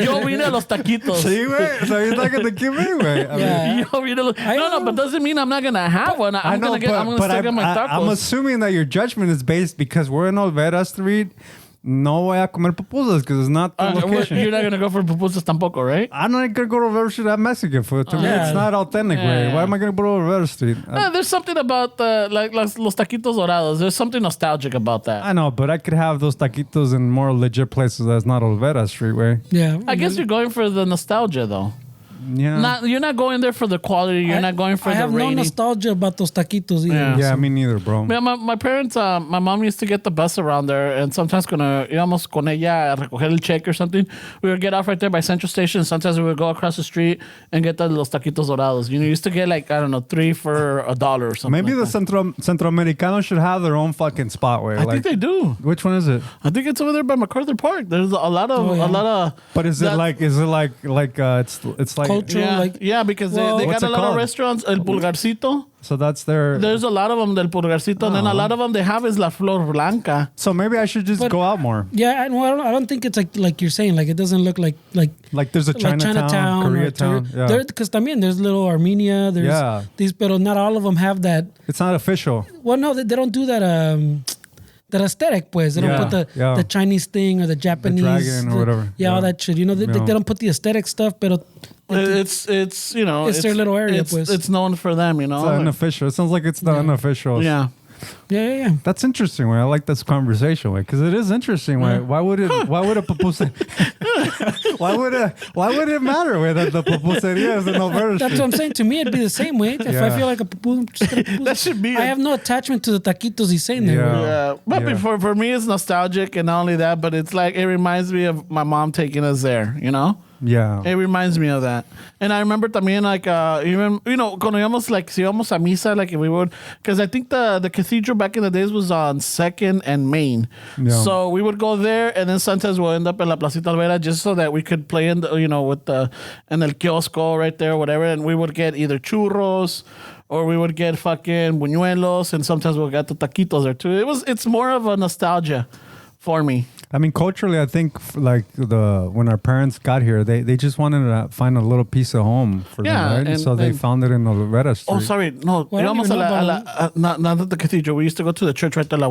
Yo vine a los taquitos. See, güey? So he's not gonna give anyway. I mean, Yeah. Yo vine a los- no, but doesn't mean I'm not gonna have one. I'm gonna still get my tacos. I'm assuming that your judgment is based because we're in Olvera Street. No voy a comer pupusas because it's not the location. You're not gonna go for pupusas tampoco, right? I'm not gonna go to Olvera Street. That's Mexican food. To me, Yeah. it's not authentic. Way. Yeah. Why am I gonna go to Olvera Street? There's something about like los taquitos dorados. There's something nostalgic about that. I know, but I could have those taquitos in more legit places that's not Olvera Street way. Yeah. I guess you're going for the nostalgia though. Yeah. You're not going there for the quality. You're not going for I the have no rating. nostalgia about those taquitos either. Yeah. Yeah, me neither, bro. Yeah, my parents, my mom used to get the bus around there, and sometimes íbamos con ella a recoger el check or something. We would get off right there by Central Station. Sometimes we would go across the street and get los taquitos dorados. You know, you used to get like, I don't know, 3 for $1 or something. Maybe like the that. Centroamericanos should have their own fucking spot where I think they do. Which one is it? I think it's over there by MacArthur Park. There's a lot of. But is it like it's like Cultural, Yeah, because Well, they got what's a it lot of called? restaurants. El Pulgarcito. so that's their There's a lot of them del Pulgarcito, and then a lot of them they have is la Flor Blanca. So maybe I should just But- go out more. Yeah, I don't think it's like you're saying. Like it doesn't look like Like there's a Chinatown, Koreatown. Yeah. Because también there's little Armenia. There's Yeah. these, but not all of them have that. It's not official. Well, no, they don't do that. that aesthetic, pues. They don't put the Chinese thing or the Japanese. The dragon or whatever. Yeah, all that shit. You know, they don't put the aesthetic stuff, but it's you know, it's their little area, pues. It's known for them, you know. It's unofficial. It sounds like it's the unofficial. Yeah. Yeah. That's interesting. Way I like this conversation, way, because it is interesting. Way why would it? Why would a pupuse? why would it matter? Way that the pupuseria is in Alberta. That's what I'm saying. To me, it'd be the same way. If I feel like a pupuse, I'm just gonna pupuse. That should be. I have no attachment to the taquitos he's saying there. Yeah, but for me, it's nostalgic, and not only that, but it's like it reminds me of my mom taking us there. You know. Yeah. It reminds me of that. And I remember también like even, you know, cuando íbamos like si íbamos a misa, like if we would, because I think the cathedral back in the days was on 2nd and Main. Yeah. So we would go there, and then sometimes we'll end up in La Placita Alvera just so that we could play in the, you know, with the in el kiosco right there, whatever, and we would get either churros or we would get fucking buñuelos, and sometimes we'll get the taquitos there too. It's more of a nostalgia for me. I mean, culturally, I think like when our parents got here, they just wanted to find a little piece of home for them, right? And so they found it in Olvera Street. Oh, sorry, no, íbamos not at the cathedral. We used to go to the church right there, La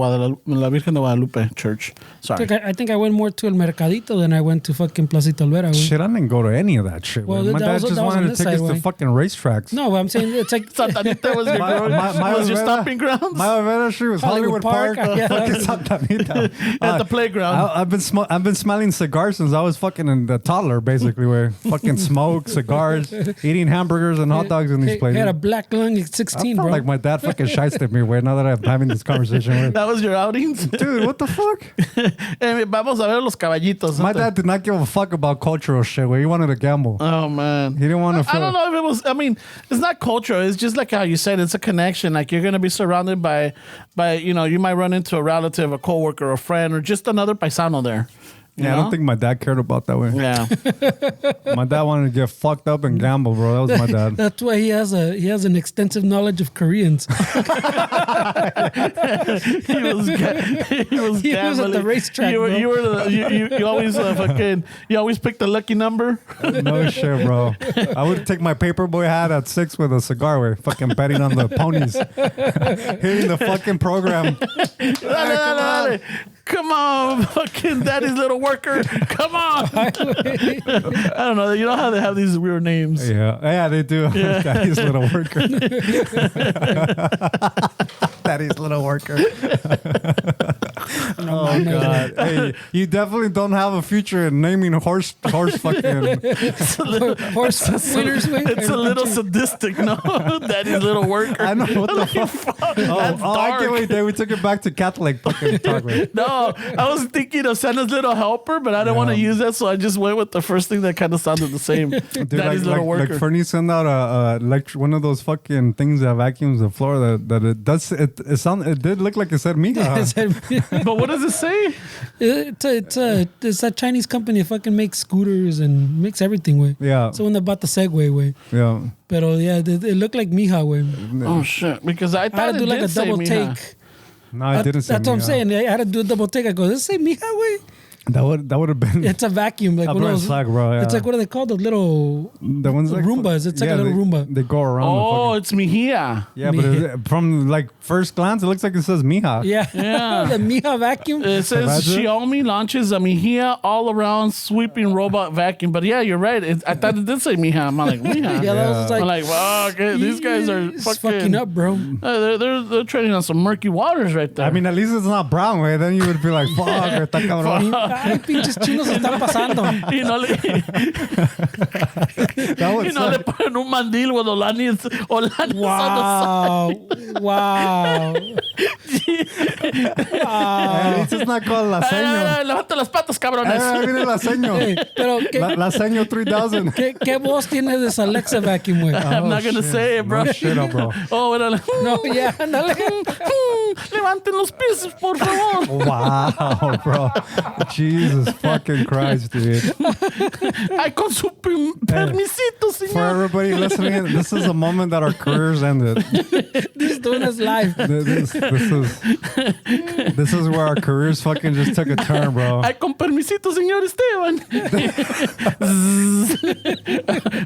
Virgen de Guadalupe church. Sorry. I think I went more to El Mercadito than I went to fucking Placita Alvera. Shit, I didn't go to any of that shit. Well, my dad just wanted to take us to fucking racetracks. No, but I'm saying it's like Santa Anita was your stopping grounds. My Olvera Street was Hollywood Park. Yeah. Santa Anita. At the playground. I've been smelling cigars since I was fucking a toddler, basically. Where fucking smoke, cigars, eating hamburgers and hot dogs in these places. He had a black lung at 16, I felt bro. like my dad fucking shysted me. Where now that I'm having this conversation with, that was your outings, dude. What the fuck? Vamos a ver los caballitos. My dad did not give a fuck about cultural shit. Where he wanted to gamble. Oh man, he didn't want to. I don't know if it was. I mean, it's not cultural. It's just like how you said. It's a connection. Like you're gonna be surrounded by you know, you might run into a relative, a coworker, a friend, or just another paisano there. Yeah, I don't think my dad cared about that way. Yeah. My dad wanted to get fucked up and gamble, bro. That was my dad. That's why he has an extensive knowledge of Koreans. he was at the racetrack. You always you always pick the lucky number. No shit, bro. I would take my paperboy hat at 6 with a cigar, way fucking betting on the ponies, hitting the fucking program. Come on, fucking daddy's little worker. Come on. I don't know. You know how they have these weird names? Yeah, they do. Yeah. Daddy's little worker. Daddy's little worker. Oh God! Hey, you definitely don't have a future in naming horse fucking horse winners. It's a little sadistic, no? Daddy's little worker. I know what the fuck. I can't wait. We took it back to Catholic fucking talk. No, I was thinking of Santa's little helper, but I didn't want to use that, so I just went with the first thing that kind of sounded the same. Dude, Daddy's little worker. Like Fernie sent out a one of those fucking things that vacuums the floor that it does. It did look like it said mija. But what does it say? It's that Chinese company that fucking makes scooters and makes everything, way. Yeah. So when they bought the Segway, way. Yeah. Pero yeah, it looked like mija, way. Oh shit! Because I thought I had to do like a double take. No, I didn't say that's what I'm saying. I had to do a double take. I go, does it say mija, way? That would have been. It's a vacuum, like one of those. Bro, yeah. It's like, what are they called? The little. The ones like Roombas. It's like a little Roomba. They go around. Oh, it's mija. Yeah, but from like first glance, it looks like it says mija. Yeah. The mija vacuum. It says Xiaomi launches a mija all-around sweeping robot vacuum. But yeah, you're right. I thought it did say mija. I'm like mija. Yeah, that was like. I'm like, wow, okay, these guys are fucking up, bro. They're trading on some murky waters right there. I mean, at least it's not brown, way. Then you would be like, fuck, está cabrón. Ay, pinches chinos están pasando. Y no le ponen un mandil with Olanis on the side. Wow. This is not called laseño. Levanta las patas, cabrones. Viene laseño. Pero laseño 3000. ¿Qué voz tiene de esa Alexa vacuum, güey? I'm not going to say it, bro. No shit, bro. Oh, bueno. No, ya, ándale. Levanten los pies, por favor. Wow, bro. Jesus fucking Christ, dude. Ay, con su permisito, señor. For everybody listening, this is a moment that our careers ended. This doing this live. This is where our careers fucking just took a turn, bro. Ay, con permisito, señor Esteban.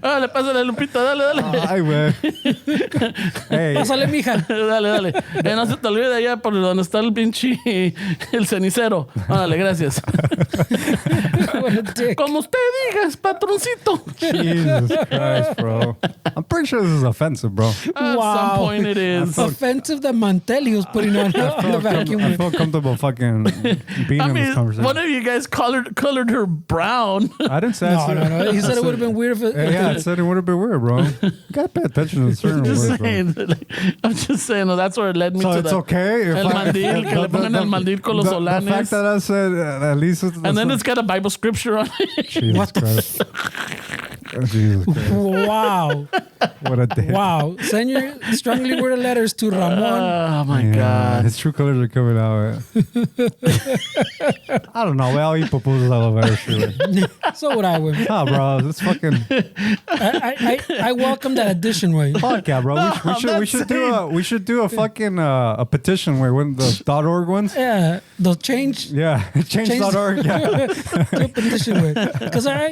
Dale, pásale, Lupita, dale. Ay, güey. Hey. Pásale, mija. Dale. No se te olvide allá por donde está el pinche el cenicero. Dale, gracias. What a dick. Como usted diga, patroncito. Jesus Christ, bro. I'm pretty sure this is offensive, bro. At some point it is. Offensive that Mantelli was putting on the vacuum. I feel comfortable fucking being in this conversation. one of you guys colored her brown. I didn't say No. He said it would have been weird if it. Yeah, I said it would have been weird, bro. You gotta pay attention to certain words, bro. I'm just saying, that's where it led me So to it's the okay if el I- mandil, que le pongan el mandil con los the solanes. fact that I said at least And then it's got a Bible scripture on it. Jesus What the Christ. Oh, Jesus Christ. Wow. What a day. Wow. Send your strongly worded letters to Ramon. Oh my Yeah, God. his true colors are coming out. I don't know. We all eat pupusas all over shit. So would I, would. Nah, bro. It's fucking I welcome that addition, way. fuck yeah, bro. No, we should do a fucking a petition where when the .org ones. Yeah, they'll change. Yeah, change.org. Yeah. Do a petition, way. Because a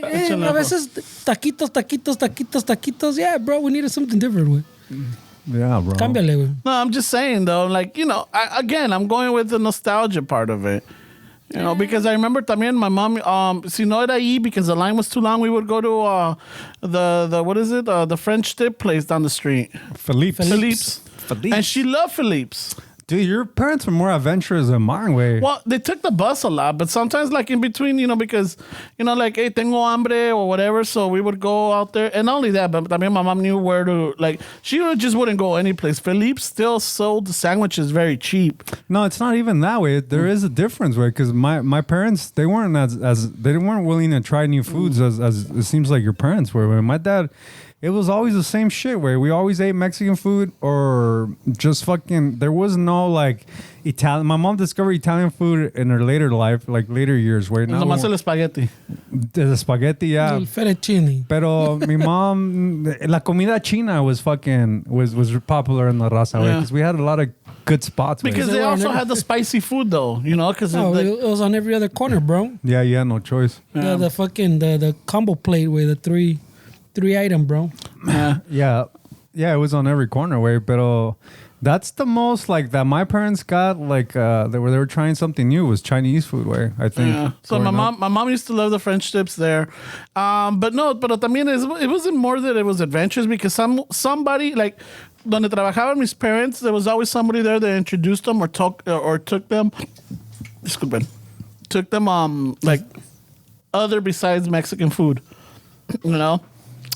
veces taquitos. Yeah, bro, we needed something different, way. Yeah, bro. Cámbiale, güey. No, I'm just saying though, like, I'm going with the nostalgia part of it. You know, because I remember también my mom, si no era ahí because the line was too long, we would go to the what is it? The French dip place down the street. Philippe's. And she loved Philippe's. Dude, your parents were more adventurous than mine, way. Well, they took the bus a lot, but sometimes like in between, because, like, hey, tengo hambre or whatever, so we would go out there. And not only that, but también my mom knew where to, like, she just wouldn't go any place. Philippe's still sold the sandwiches very cheap. No, it's not even that way. There is a difference, way, because my parents, they weren't they weren't willing to try new foods as it seems like your parents were. Way. My dad, it was always the same shit, way. We always ate Mexican food or just fucking, there was no like Italian. My mom discovered Italian food in her later life, like later years, where now Nomás el espagueti. the spaghetti, yeah. El fettuccine. Pero mi mom, la comida china was popular in La Raza, Yeah. because we had a lot of good spots. Way. Because they also had the spicy food, though, because Oh, it was on every other corner, bro. Yeah, you had no choice. The fucking the combo plate with the three item, bro. Yeah, it was on every corner, way. But that's the most like that my parents got like they were trying something new was Chinese food, way. I think. Yeah. So my mom used to love the French dips there, but también it wasn't more that it was adventures because somebody like donde trabajaban mis parents, there was always somebody there that introduced them or took them. Disculpen, took them like other besides Mexican food,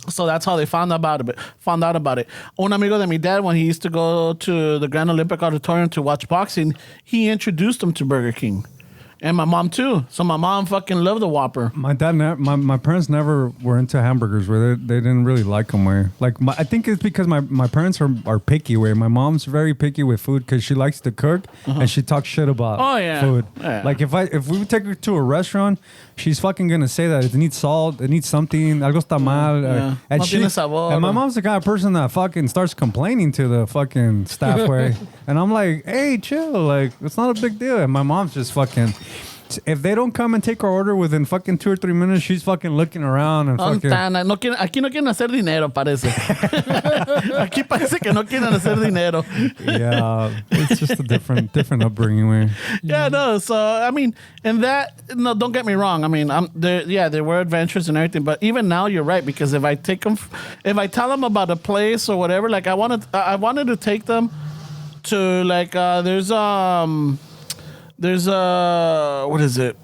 So that's how they found out about it. Un amigo de mi dad, when he used to go to the Grand Olympic Auditorium to watch boxing, he introduced him to Burger King. And my mom too. So my mom fucking loved the Whopper. My dad, my parents never were into hamburgers. Where they didn't really like them. Where like I think it's because my parents are picky. Where my mom's very picky with food because she likes to cook and she talks shit about food. Yeah. Like if we take her to a restaurant, she's fucking gonna say that it needs salt, it needs something, algo está mal, Yeah. and No tiene sabor. And my mom's the kind of person that fucking starts complaining to the fucking staff. Way, and I'm like, hey, chill, like it's not a big deal. And my mom's just fucking. If they don't come and take our order within fucking 2 or 3 minutes, she's fucking looking around and fucking. Aquí no quieren hacer dinero, parece. Aquí parece que no quieren hacer dinero. Yeah, it's just a different upbringing. Way. Yeah, no. So I mean, and that don't get me wrong. I mean, there were adventures and everything, but even now you're right because if I tell them about a place or whatever, like I wanted to take them to like there's what is it?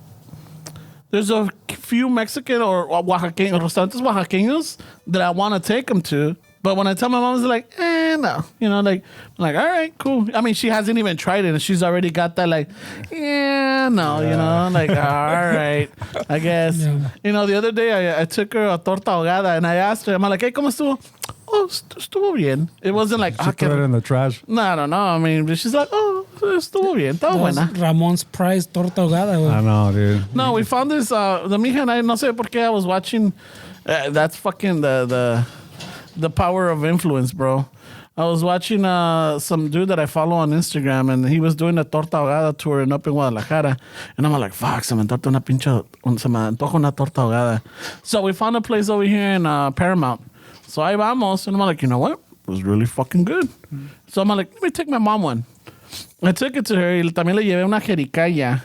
There's a few Mexican or Oaxaqueños, restaurantes Oaxaqueños that I want to take them to. But when I tell my mom, it's like, no. Like, I'm like, all right, cool. I mean, she hasn't even tried it, and she's already got that, like, like, all right, I guess. Yeah. The other day, I took her a torta ahogada, and I asked her, I'm like, hey, ¿cómo estuvo? Oh, estuvo bien. It wasn't like, She threw it in the trash. No, I don't know. I mean, she's like, oh, estuvo bien, estaba buena. Ramon's prize torta ahogada, güey. I know, dude. No, we found this, the mija and I, no sé por qué, I was watching, that's fucking the power of influence, bro. I was watching some dude that I follow on Instagram, and he was doing a torta ahogada tour up in Guadalajara. And I'm like, fuck, se me antoja una torta ahogada. So we found a place over here in Paramount. So ahí vamos. And I'm like, you know what? It was really fucking good. So I'm like, let me take my mom one. I took it to her. Y también le llevé una jericaya,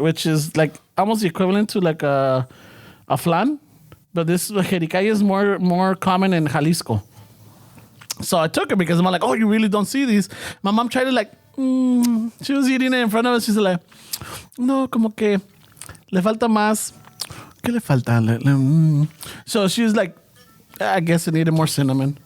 which is like almost equivalent to like a flan. But this jericaya is more common in Jalisco. So I took it because I'm like, oh, you really don't see these. My mom tried to like, she was eating it in front of us. She's like, no, como que le falta más. ¿Qué le falta? So she's like, I guess it needed more cinnamon.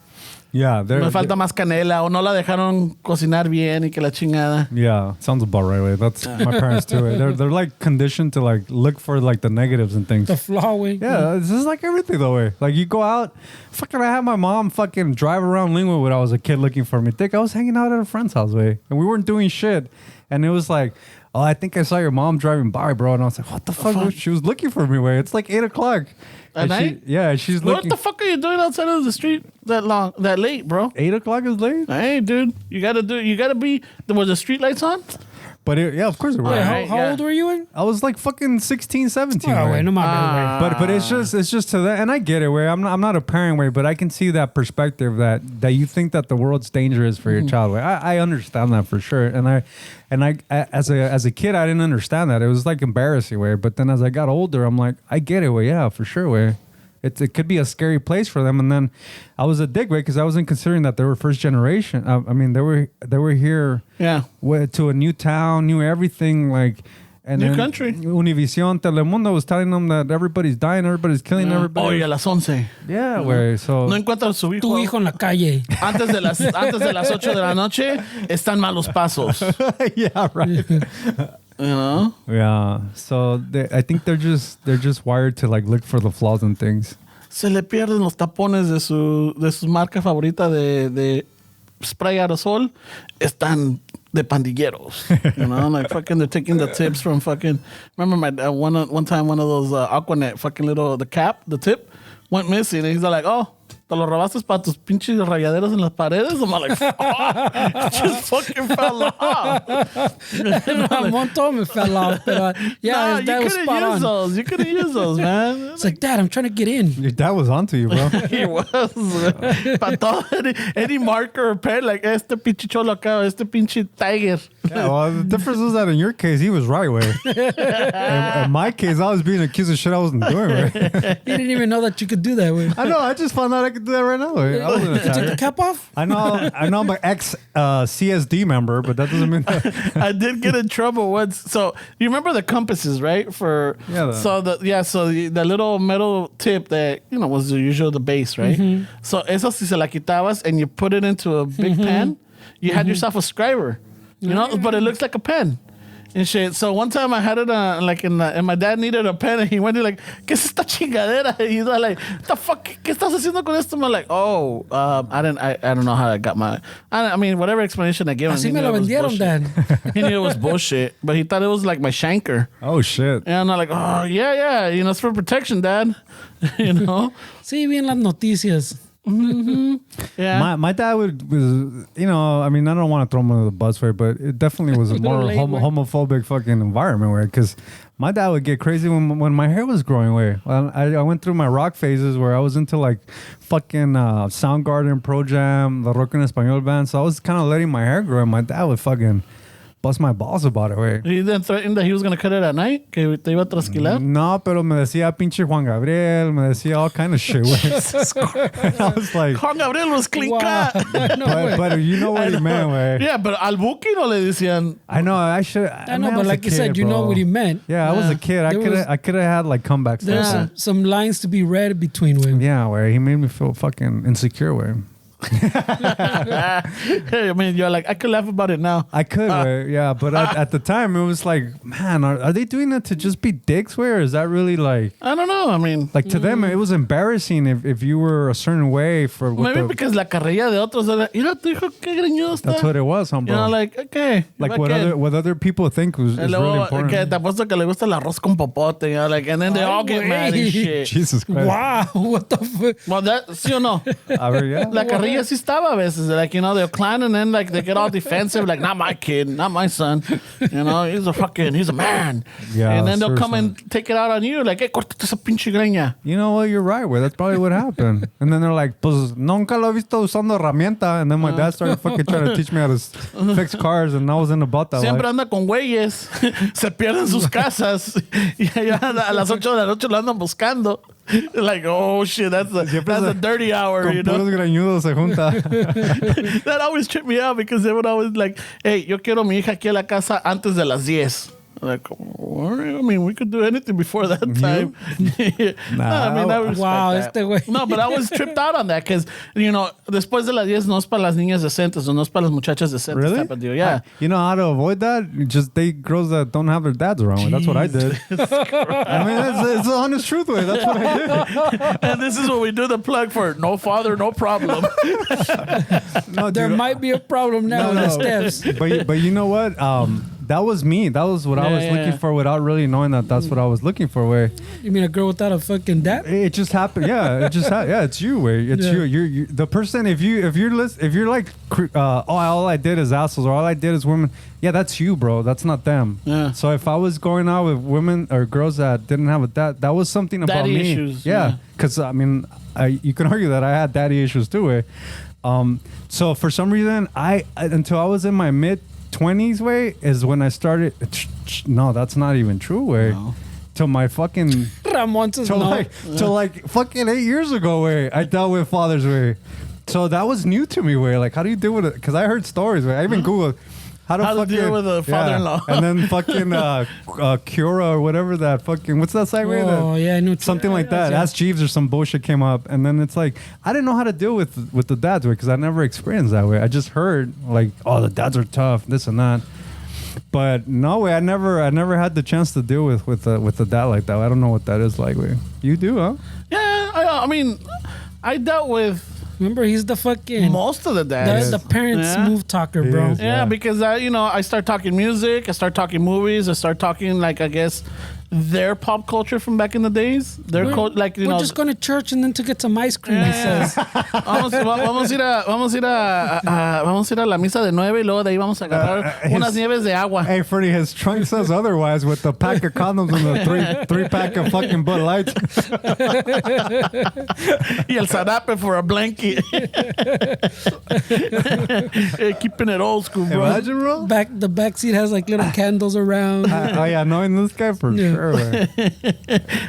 Yeah, Me falta más canela o no la dejaron cocinar bien y que la chingada. Yeah, sounds about right way. That's my parents too. They're like conditioned to like look for like the negatives and things. The flaw way. Yeah, this is like everything though way. Like you go out, fucking I had my mom fucking drive around Lingwood when I was a kid looking for me. Think I was hanging out at a friend's house way. And we weren't doing shit. And it was like, oh, I think I saw your mom driving by, bro. And I was like, what the fuck? She was looking for me way. It's like 8 o'clock. At night? She's What looking. the fuck are you doing outside of the street that late, bro? 8 o'clock is late? Hey, dude, you gotta be. Were the street lights on? But yeah, of course it was. Wait, Alright, how yeah. old were you in? I was like fucking 16, 17. Oh, way. wait, no matter. But it's just to that, and I get it. Where I'm not a parent way, but I can see that perspective that you think that the world's dangerous for your child way. I understand that for sure, and I as a kid I didn't understand that. It was like embarrassing way. But then as I got older, I'm like, I get it way. Yeah, for sure way. It could be a scary place for them. And then I was a dick way because I wasn't considering that they were first generation. I mean, they were here. Yeah. To a new town, knew everything like. And New then country. Univision, Telemundo was telling them that everybody's dying, everybody's killing everybody. Oh, y a las 11. Yeah, güey. So No encuentran a su hijo. Tu hijo en la calle. Antes de las 8 de la noche están malos pasos. yeah, right. You know? Yeah. So I think they're just wired to like look for the flaws in things. Se le pierden los tapones de su marca favorita de spray aerosol. Están de pandilleros. You know, like fucking they're taking the tips from fucking. Remember my one time one of those Aquanet fucking the tip went missing, and he's like, oh, te lo robaste para tus pinches rayaderos en las paredes. I'm like, fuck, it just fucking fell off. One time it fell off, but yeah, his dad was spot on. Those. You could have used those, man. It's like, Dad, I'm trying to get in. Your dad was onto you, bro. He was. Para todo, any marker or pen, like, este pinche cholo acá, este pinche tiger. Yeah, well, the difference was that in your case, he was right way. In my case, I was being accused of shit I wasn't doing. Right? He didn't even know that you could do that. Way. I know. I just found out I could do that right now. Way. I wasn't You took the attacked. cap off? I know. I'm an ex CSD member, but that doesn't mean that. I did get in trouble once. So you remember the compasses, right? The little metal tip that was usually the base, right? Mm-hmm. So eso si se la quitabas and you put it into a big pan, you had yourself a scriber, but it looks like a pen. And shit. So one time I had it and my dad needed a pen and he went like, ¿qué es esta chingadera? And he's like, the fuck, ¿qué estás haciendo con esto? I'm like, oh, I don't know how I got I mean, whatever explanation I gave him. Así me lo vendieron, Dad. He knew it was bullshit, but he thought it was like my shanker. Oh shit. And I'm like, oh yeah, it's for protection, Dad. Sí, vi en las noticias. Yeah. My dad was, I mean, I don't want to throw him under the bus, right, but it definitely was a more late, homophobic fucking environment, where because my dad would get crazy when my hair was growing away. I went through my rock phases where I was into like fucking Soundgarden, Pro Jam, the Rock en Español band, so I was kind of letting my hair grow, and my dad would fucking bust my balls about it, way. He then threatened that he was going to cut it at night, que te iba a trasquilar. No, pero me decía pinche Juan Gabriel, me decía all kind of shit, güey. I was like, Juan Gabriel was clean Wow. cut. but you know what he meant, way. Yeah, but al Buki no le decían. I know, I should. I know, but like you said, you know what he meant. Yeah, I was a kid. I could have had like comebacks. There's some lines to be read between women. Yeah, where he made me feel fucking insecure, way. I mean, you're like, I could laugh about it now. I could, yeah, but at the time it was like, man, are they doing that to just be dicks? Where is that really like? I don't know. I mean, Like to them, it was embarrassing if you were a certain way for. maybe because la carrilla de otros era, mira tu hijo qué greñudo está. That's what it was, huh, bro. Like, okay. Like what other people think is Y really luego, important. que te apuesto que le gusta el arroz con popote, like, and then they all get mad and shit. Jesus Christ. Wow, what the fuck? Well, that, ¿sí o no? A ver, yeah. La carrilla ahí así estaba a veces. Like, you know, they'll clown and then like they get all defensive. Like, not my kid, not my son. You know, he's a man. Yeah, and then they'll come seriously. and take it out on you. Like, hey, córtate esa pinche greña. You know what? You're right, güey. That's probably what happened. And then they're like, pues nunca lo he visto usando herramienta. And then my dad started fucking trying to teach me how to fix cars, and I wasn't about that Siempre life. anda con güeyes. Se pierden sus casas. Y allá a las 8 de la noche lo andan buscando. Like, oh shit, that's a dirty hour, Con you know? puros greñudos se junta. That always tripped me out because they would always like, hey, yo quiero mi hija aquí a la casa antes de las 10. Like, all right, I mean, we could do anything before that time. Nah, I mean, I respect wow, that. este güey. No, but I was tripped out on that because, you know, después de las 10 no es para las niñas decentes o no es para las muchachas decentes Really? type of deal. Yeah. You know how to avoid that? Just date girls that don't have their dads around. That's what I did. I mean, it's the honest truth, way. That's what I did. And this is what we do the plug for. No father, no problem. No, There dude, might be a problem now in the steps. but you know what? That was me. That was what I was looking for without really knowing that that's what I was looking for. Way You mean a girl without a fucking dad? it just happened. Yeah, it just yeah. It's you. Way it's Yeah. you. You're the person. If you're like oh, all I did is assholes or all I did is women. Yeah, that's you, bro. That's not them. Yeah. So if I was going out with women or girls that didn't have a dad, that was something about Daddy me. issues, Yeah, yeah. because I mean, you can argue that I had daddy issues too. Way. So for some reason, I until I was in my mid-20s, way is when I started. No, that's not even true. Way No. till my fucking Ramon says till no. like fucking 8 years ago. Way I dealt with fathers. Way so that was new to me. Way like how do you deal with it? Because I heard stories. Way I even googled. How to deal with a father-in-law. and then fucking Cura or whatever that fucking what's that site? Way Oh, yeah, I know. something like that. Yeah. Ask Jeeves or some bullshit came up, and then it's like I didn't know how to deal with the dads way because I never experienced that way. I just heard like, oh, the dads are tough, this and that. But no way, I never had the chance to deal with the dad like that. I don't know what that is like. Way you do, huh? Yeah, I mean, I dealt with Remember, he's the fucking most of the dads. the parent Yeah. smooth talker, He bro. is. Yeah, Yeah. because I start talking music, I start talking movies, I start talking like I guess their pop culture from back in the days. Their like you We're know. just going to church and then to get some ice cream. He says. vamos a ir a la misa de 9 y luego de ahí vamos a agarrar unas nieves de agua. Hey, Freddie, his trunk says otherwise with the pack of condoms and the three pack of fucking Bud Lights. Y el zarape for a blanket. Keeping it old school, bro. Imagine, bro. The back seat has like little candles around. Oh yeah, knowing this guy for Yeah. sure. Man.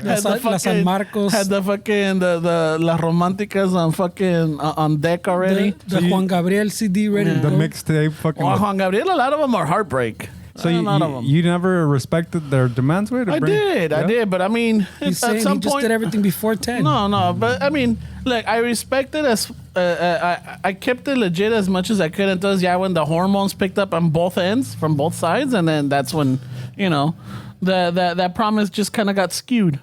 La San Marcos. Had the fucking the las románticas on fucking on deck already. The Juan Gabriel CD ready. The to go. mixtape, fucking. Well, Juan Gabriel, a lot of them are heartbreak. So a lot of them. you never respected their demands, way? I did, but I mean, He's at saying some he just point, did everything before 10. No, but I mean, like I respect it as I kept it legit as much as I could. Until when the hormones picked up on both ends from both sides, and then that's when that promise just kind of got skewed.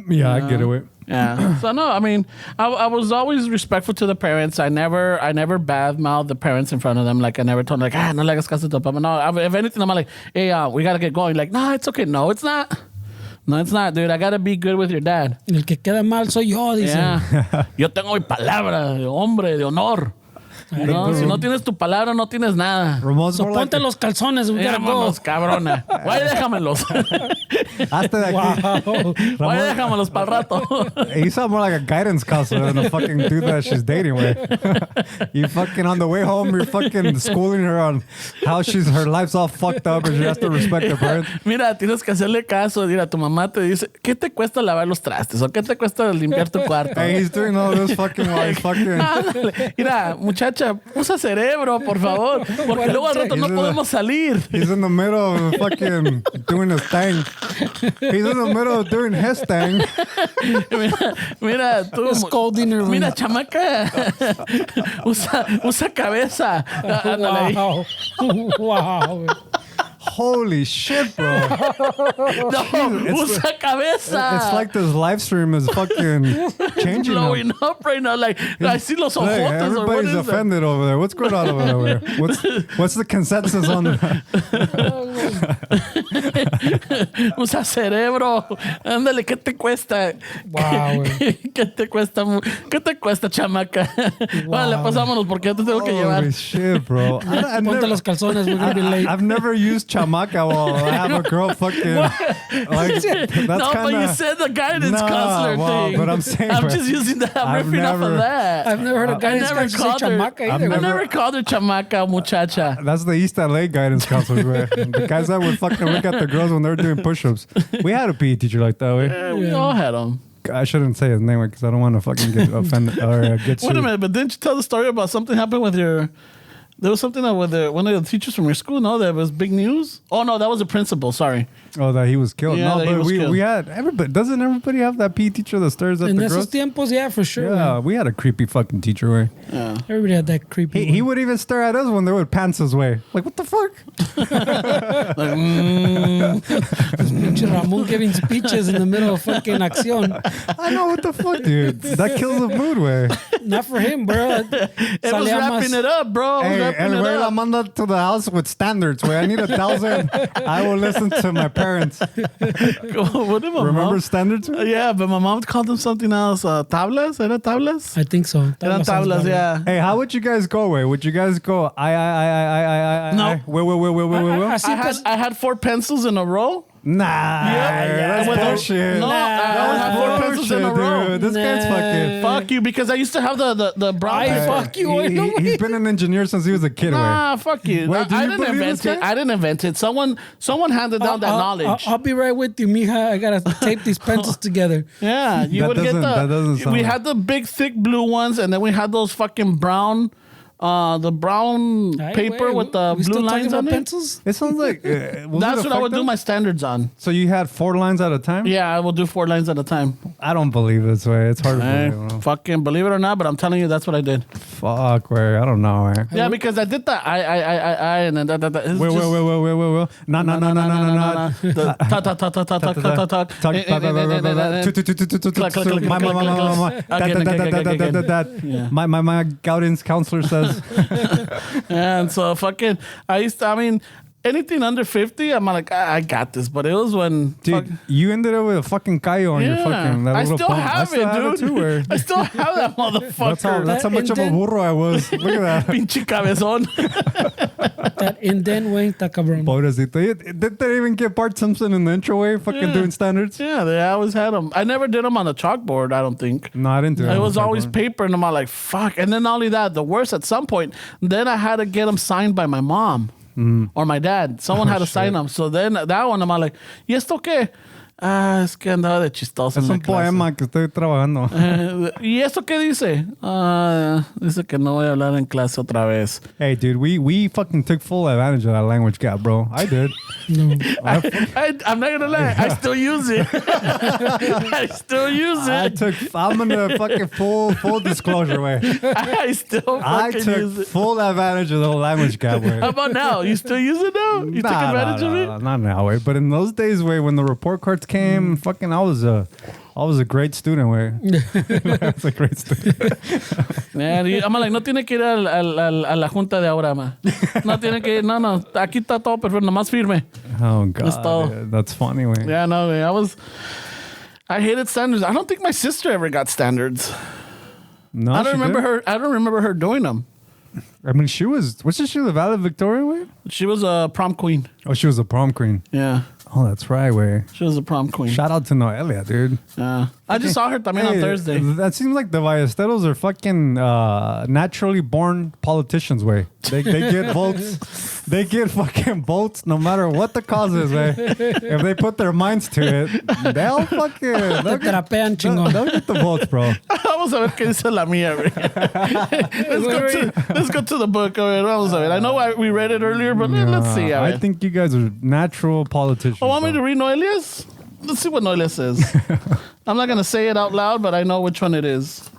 Yeah, I get it. Yeah. So no, I mean, I was always respectful to the parents. I never badmouthed the parents in front of them. Like I never told them like, no le hagas caso a tu papá. No, if anything, I'm like, hey, we gotta get going. Like, no, it's okay. No, it's not. No, it's not, dude. I gotta be good with your dad. El que queda mal soy yo, dice. Yeah. Yo tengo mi palabra de hombre, de honor. No, si no tienes tu palabra, no tienes nada. Ramon's So more like ponte los calzones, we gotta go. Vámonos, cabrona. Guay, déjamelos. hasta de aquí. Wow. Guay, déjamelos para el rato. He sound more like a guidance counselor than a fucking dude that she's dating with. You fucking on the way home, you're fucking schooling her on how her life's all fucked up and she has to respect her parents. Mira, tienes que hacerle caso. Mira, tu mamá te dice, ¿qué te cuesta lavar los trastes? ¿O qué te cuesta limpiar tu cuarto? Hey, he's doing all this fucking while he's fucking. Ándale. Mira, muchacha, usa cerebro, por favor. Porque luego al rato no podemos salir. He's in the middle of fucking doing his thing. He's in the middle of doing his thing. Mira, tú. Scolding her. Mira, chamaca. Usa cabeza. Ándale ahí. Wow. Wow. Holy shit, bro. No, usa cabeza. It's like this live stream is fucking changing. Blowing up right now. Like, I see los Look, ojotes. everybody's offended over there. What's going on over there? What's the consensus on that? Usa cerebro. Ándale, ¿qué te cuesta? Wow, güey. ¿Qué te cuesta? ¿Qué te cuesta, chamaca? Vale, pasámonos porque ya te tengo que llevar. Holy shit, bro. Ponte los calzones, we're gonna be late. I've never used chamaca while I have a girl fucking. Like, that's No, but you kinda, said the guidance counselor well, thing. but I'm saying, I'm bro, just using that. I'm I've riffing off never- of that. I've never heard a guy never say called her- chamaca either. I've I güey. never called her chamaca, muchacha. that's the East LA guidance counselor. Güey. The guys that would fucking look at the girls when they were doing push-ups. We had a PE teacher like that. Way. Yeah, we all had them. I shouldn't say his name because I don't want to fucking get offended or get sued. Wait a minute, but didn't you tell the story about something happened with your... There was something with one of the teachers from your school, no? That was big news? Oh, no, that was the principal. Sorry. Oh, that he was killed. Yeah, No, that he but was killed. we had everybody. Doesn't everybody have that PE teacher that stares at In the esos girls? tiempos, yeah, for sure. Yeah, man. we had a creepy fucking teacher. Way. Yeah. Everybody had that creepy. He would even stare at us when they would pants his way. Like, what the fuck? Pinche Ramon giving speeches in the middle of fucking acción. I know, what the fuck, dude. That kills the mood, way. Not for him, bro. It was wrapping it up, bro. It was Hey, wrapping and it wait, up. I'm on to the house with standards. Where I need 1,000. I will listen to my parents. What did my Remember mom? standards? Yeah, but my mom called them something else. Tablas? Era tablas? I think so. Eran tablas, yeah. Hey, how would you guys go? Way? Would you guys go? I. No. Wait. I had 4 pencils in a row. Nah, Yeah. that's With those- bullshit. No, I would have 4 pencils in a row. Dude. This guy's fucking. Fuck you, because I used to have the brown I paper. fuck you. Wait, no He's been an engineer since he was a kid. Way. Nah, fuck you. Wait, do I you didn't believe invent this it. guy? I didn't invent it. Someone handed down that knowledge. I'll be right with you, mija. I gotta tape these pencils together. Yeah, you That would get that doesn't sound we like- had the big thick blue ones, and then we had those fucking brown, the brown Ay, paper güey, with the we blue still talking lines about on it. pencils? It sounds like. That's what I would do my standards on. So you had 4 lines at a time? Yeah, I will do 4 lines at a time. I don't believe this way. It's hard to Eh, believe. Bro. fucking believe it or not, but I'm telling you, that's what I did. Fuck, way. I don't know, way. Yeah, because I did that. I, and then that. It's Wait. just- No. The ta ta ta ta ta ta ta ta ta. Yeah. My guidance counselor says. And so fucking, I mean, anything under 50, I'm like, I got this. But it was when, Dude, you ended up with a fucking Cayo on your fucking. That I little still bump. have it, dude. Too, where- I still have that motherfucker. That's how much of a burro I was. Look at that. Pinche cabezón. That indent, güey, está cabrón. Pobrecito. Did they even get Bart Simpson in the intro way? Fucking doing standards? Yeah, they always had them. I never did them on the chalkboard, I don't think. No, I didn't do that. It was always paper, and I'm all like, fuck. And then not only that, the worst at some point, then I had to get them signed by my mom or my dad. Someone had to sign them. So then that one, I'm all like, ¿y esto qué? Ah, es que andaba de chistoso. Es en la un clase. poema que estoy trabajando. ¿Y eso qué dice? Ah, dice que no voy a hablar en clase otra vez. Hey, dude, we fucking took full advantage of that language gap, bro. I did. No. I'm not gonna lie, I still use it. I still use it. I'm gonna fucking full disclosure way. I still I fucking took use it. full advantage of the whole language gap way. How about now? You still use it now? You take advantage of it? Not now way. But in those days way, when the report cards came, fucking I was a great student way. I was a great student. Man, I'm like, no tiene que ir a la junta de ahora, ma. No tiene que ir, no, aquí está todo perfecto, nomás firme. Oh god, todo. dude, that's funny way. Yeah, no, I hated standards. I don't think my sister ever got standards. No, I don't she remember didn't? her. I don't remember her doing them. I mean, wasn't she the valedictorian way? She was a prom queen. Oh, she was a prom queen. Yeah, Oh, that's right way. she was a prom queen. Shout out to Noelia, dude. Yeah, I just saw her también on Hey, Thursday. That seems like the Ballesteros are fucking naturally born politicians, way. They get votes. They get fucking votes no matter what the cause is, way. If they put their minds to it, they'll fucking... Te trapean, chingón. They'll get the votes, bro. Vamos a ver qué dice la mía, güey. Let's go to the book. A ver, vamos a ver. I know we read it earlier, but let's see. A I ver. think you guys are natural politicians. Oh, want me to bro. read Noelia's? Let's see what Noelia says. I'm not going to say it out loud, but I know which one it is.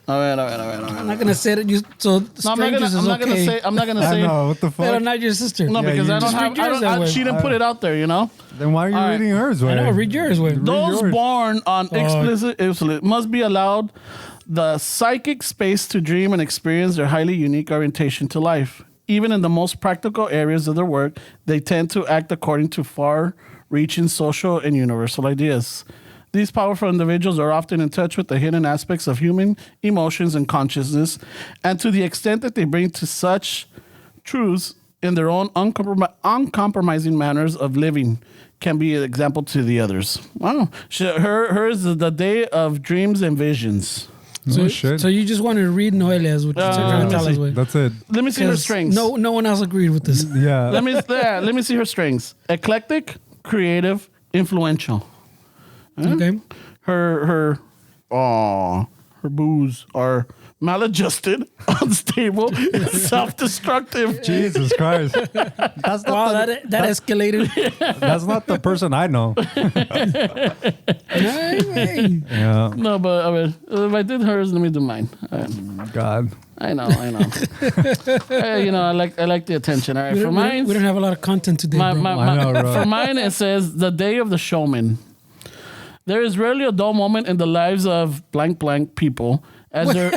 I'm not gonna say that you. So No, I'm not strangers is okay. I'm not gonna I say. know, what the But I'm fuck? not your sister. No, because you I don't just have. read yours that way. She didn't put it out there, you know. Then why are you All right. reading hers, way? I know. Read yours. Way. Those yours. born on explicit must be allowed the psychic space to dream and experience their highly unique orientation to life. Even in the most practical areas of their work, they tend to act according to far-reaching social and universal ideas. These powerful individuals are often in touch with the hidden aspects of human emotions and consciousness, and to the extent that they bring to such truths in their own uncompromising manners of living can be an example to the others. Wow. Hers is the day of dreams and visions. So, shit. so you just wanted to read Noelia's, which you're trying to tell us. Way. That's it. Let me see her 'Cause strengths. No one else agreed with this. Yeah. Let me see her strengths. Eclectic, creative, influential. Okay. Her booze are maladjusted, unstable, and self-destructive. Jesus Christ. That's not Wow, the, that escalated. that's not the person I know. Hey. Yeah. No, but I mean, if I did hers, let me do mine. God. I know. You know, I like the attention. All right, We for don't, mine, we don't have a lot of content today, bro. I know, bro. for mine, it says the day of the showman. There is rarely a dull moment in the lives of blank people. As they're,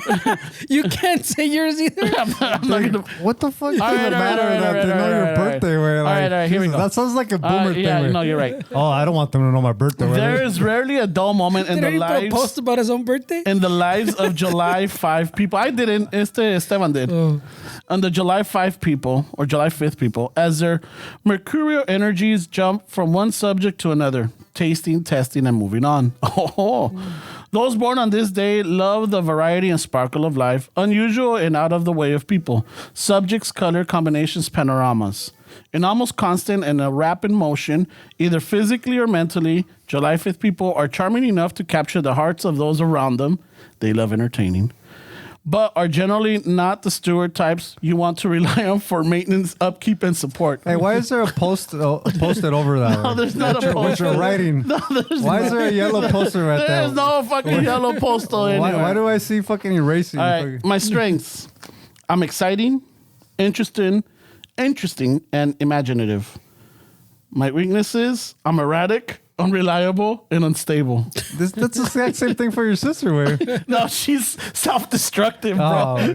You can't say yours either. I'm not gonna. What the fuck does All right, it all right, matter all right, that all they right, know all your right, all right. birthday? Way? All right, here we go. That sounds like a boomer thing. Yeah, way. no, you're right. Oh, I don't want them to know my birthday. way. There is rarely a dull moment in Did the he put a lives post about his own birthday? in the lives of July 5 people. I didn't. Esteban did. Oh. On the July 5 people or July 5th people, as their mercurial energies jump from one subject to another, tasting, testing, and moving on. Oh. Those born on this day love the variety and sparkle of life, unusual and out of the way of people. Subjects, color combinations, panoramas. In almost constant and a rapid motion, either physically or mentally, July 5th people are charming enough to capture the hearts of those around them. They love entertaining, but are generally not the steward types you want to rely on for maintenance, upkeep, and support. Hey, why is there a posted over that? No, there's not a What poster. you're writing? No, there's Why is there a yellow poster right there? There's no fucking yellow postal anywhere. Why do I see fucking erasing? All right, my strengths. I'm exciting, interesting, and imaginative. My weaknesses, I'm erratic, unreliable, and unstable. That's the exact same thing for your sister, way. No, she's self-destructive, bro. Oh,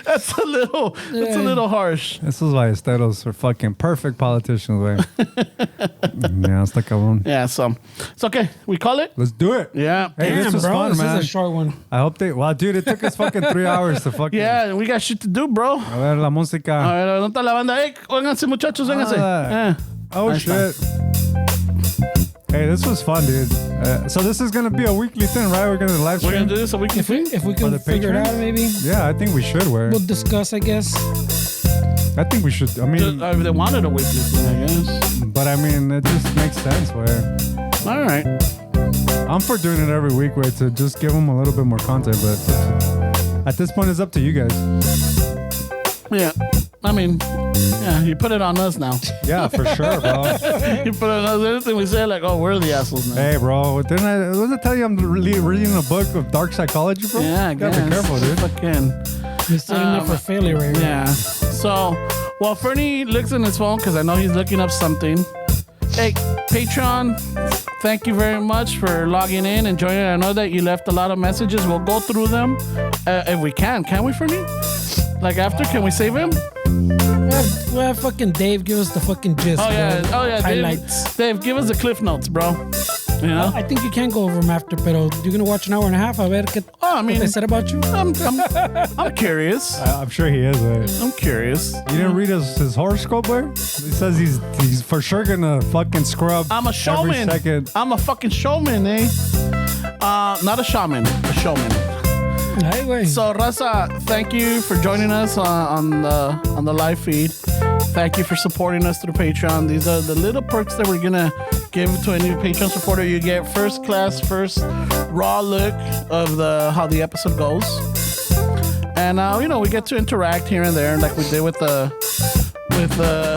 That's a little harsh. this is why esteros are fucking perfect politicians, way. Yeah, it's like a one. Yeah, so it's okay. We call it? Let's do it. Yeah. Hey, Damn, this was bro, fun, this man. is a short one. I hope they. Wow, dude, it took us fucking 3 hours to fucking. Yeah, we got shit to do, bro. A ver la música. A ver, ¿dónde está la banda? Hey, vénganse, muchachos, vénganse. Ah. Oh Ahí shit. Hey, this was fun, dude. So this is gonna be a weekly thing, right? We're gonna live We're stream. gonna do this a weekly thing. If we For the can figure it Patreon? out, maybe Yeah, I think we should. we'll discuss. I guess. I think we should. I mean, If they wanted a weekly thing, I guess. but I mean, it just makes sense. Where All right. I'm for doing it every week, where to just give them a little bit more content. But at this point, it's up to you guys. Yeah. I mean, yeah, you put it on us now. Yeah, for sure, bro. You put it on us. Anything we say, like, oh, we're the assholes now. Hey, bro, didn't I tell you I'm reading a book of dark psychology, bro? Yeah, I You gotta guess. be careful, dude. Fucking. You're setting up for failure right now. Yeah. So, while Fernie looks in his phone, because I know he's looking up something. Hey, Patreon, thank you very much for logging in and joining. I know that you left a lot of messages. We'll go through them if we can. Can we, Fernie? Like after, can we save him? We'll have fucking Dave give us the fucking gist. Oh yeah, bro. Highlights. Dave, give us the cliff notes, bro. You know? I think you can go over them after, pero you're gonna watch an hour and a half. A ver qué, Oh, I mean, what they said about you. I'm curious. I'm sure he is. I'm curious. You didn't read his horoscope, where? He says he's for sure gonna fucking scrub. I'm a showman. Every second. I'm a fucking showman, eh? Not a shaman, a showman. Hey, wait. So, Raza, thank you for joining us on the live feed. Thank you for supporting us through Patreon. These are the little perks that we're gonna give to a new Patreon supporter. You get first raw look of how the episode goes, and we get to interact here and there, like we did with the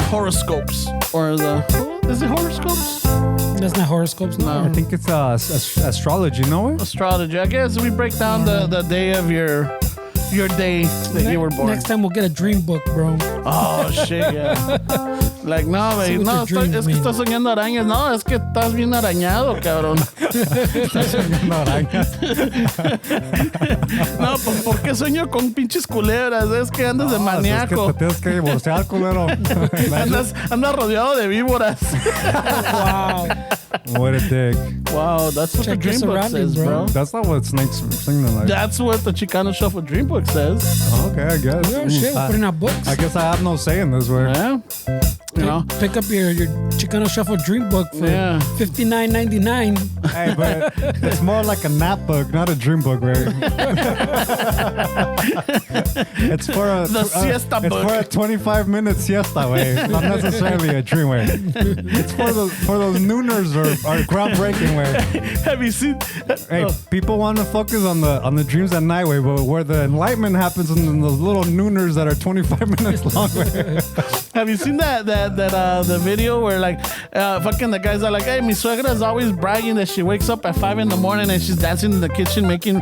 horoscopes or is it horoscopes? that's not horoscopes. No. I think it's astrology, no? Astrology. I guess we break down the day of your day that you were born. Next time we'll get a dream book, bro. Oh, shit, yeah. Like, no, See güey, what no, your dreams es que mean. estás soñando arañas. No, es que estás bien arañado, cabrón. No, pues, ¿por qué sueño con pinches culebras? Es que andas de Es que maníaco. te tienes que divorciar, culero. Andas rodeado de víboras. Wow. What a dick. Wow, that's what Check the your dream book surroundings, says, bro. bro. That's not what snakes sing like. That's what the Chicano Shuffle Dream Book says. Okay, I guess. Oh, shit, we're putting out books. I guess I have no say in this way. Yeah. You know? Pick up your Chicano Shuffle Dream Book for Yeah. $59.99. Hey, but it's more like a nap book, not a dream book, right? It's for a The siesta It's book. for a 25-minute siesta way, not necessarily a dream way. It's for those nooners or groundbreaking way. Have you seen? Hey, people want to focus on the dreams at night way, but where the enlightenment happens in those little nooners that are 25 minutes long. Way. Have you seen the video where like fucking the guys are like, hey, mi suegra is always bragging that she wakes up at 5 a.m. and she's dancing in the kitchen making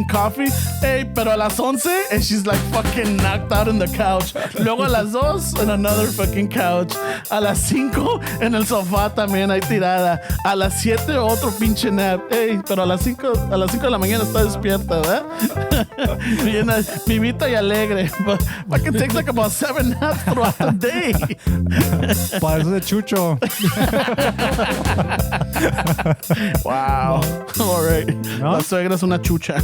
coffee. Hey, pero a las 11 and she's like fucking knocked out in the couch. Luego a las 2 in another fucking couch. A las 5 en el sofá también ahí tirada. A las 7 otro pinche nap. Hey, pero a las 5 de la mañana está despierta, ¿verdad? Bien vivita y alegre. But fucking takes like about 7 naps throughout the day. Parece de chucho. Wow. All right. No? La suegra es una chucha.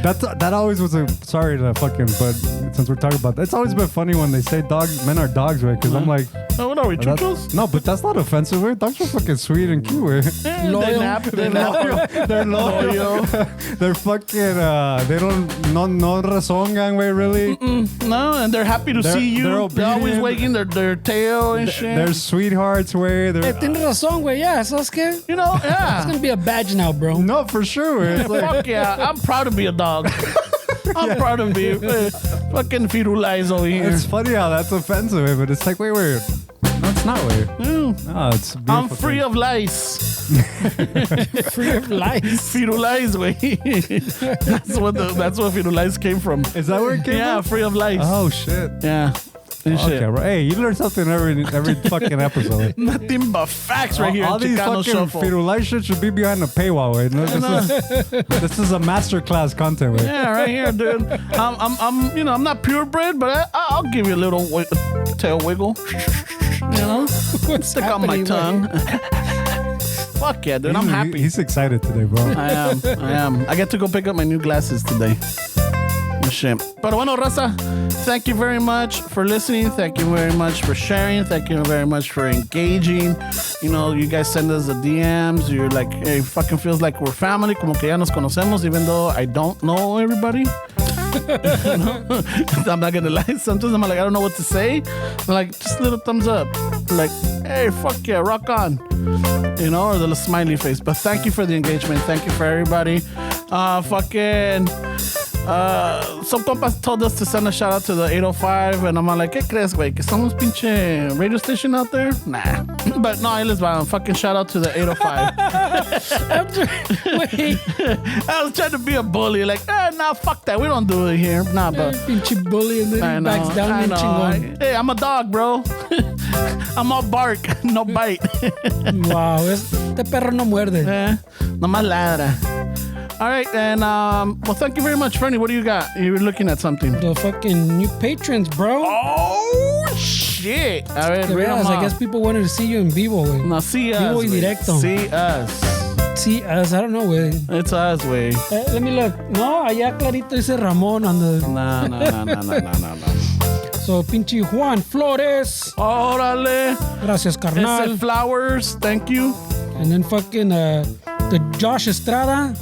That always was a sorry to fucking, but since we're talking about that, it's always been funny when they say men are dogs, way, because I'm like, Oh, what are we, chuchos? no, but that's not offensive, way. Dogs are fucking sweet and cute, way. They Loyal. nap. They nap. They're loyal. They're fucking. They don't no rezongan, way, really. No, and they're happy to see you. they're always obedient. wagging their tail and shit. They're sweethearts, way. They're Tienes razón, güey. Yeah, ¿sabes qué? you know, It's yeah. gonna be a badge now, bro. no, for sure. It's like, Fuck yeah. I'm proud to be a dog. I'm proud to be fucking Firulais over here. it's funny how that's offensive, way, but it's like, wait. No, it's not, way. No, it's a beautiful I'm free thing. of lice. Free of lice. Firulais, way. That's what Firulais came from. Is that where it came Yeah, from? free of lice. Oh shit. Yeah. And Okay, shit. bro. Hey, you learn something every fucking episode. Nothing but facts right here All in these Chicano fucking Shuffle. Firulais shit should be behind the paywall, way. No, this is a masterclass content, way. Yeah, right here, dude. I'm not purebred, but I'll give you a little tail wiggle. You know, stick on my happening, tongue. Fuck yeah, dude. I'm happy. He's excited today, bro. I am. I get to go pick up my new glasses today. Shit. Pero bueno, raza, thank you very much for listening. Thank you very much for sharing. Thank you very much for engaging. You know, you guys send us the DMs. You're like, hey, it fucking feels like we're family. Como que ya nos conocemos, even though I don't know everybody. You know? I'm not gonna lie. Sometimes I'm like, I don't know what to say. I'm like, just a little thumbs up. Like, hey, fuck yeah, rock on. You know, or the little smiley face. But thank you for the engagement. Thank you for everybody. Some compas told us to send a shout out to the 805, and I'm like, ¿qué crees, güey? ¿Que somos pinche radio station out there? Nah. But no, ahí les va. Fucking shout out to the 805. Wait. I was trying to be a bully. Like, nah, fuck that. We don't do it here. Nah, but Pinche bully and I then know. backs down I and know. chingón. Hey, I'm a dog, bro. I'm all bark, no bite. Wow, este perro no muerde. Nomás ladra. All right, and well, thank you very much, Fernie. What do you got? You were looking at something. The fucking new patrons, bro. Oh shit! All right, De read 'em veras, I off. guess people wanted to see you in vivo, güey. No, see us. Vivo y güey. directo. See us. See us, I don't know, güey. It's us, way. Let me look. No, allá clarito dice Ramón on the... No. So, pinche Juan Flores. Órale. Gracias, carnal. Ese Flowers. Thank you. And then fucking the Josh Estrada.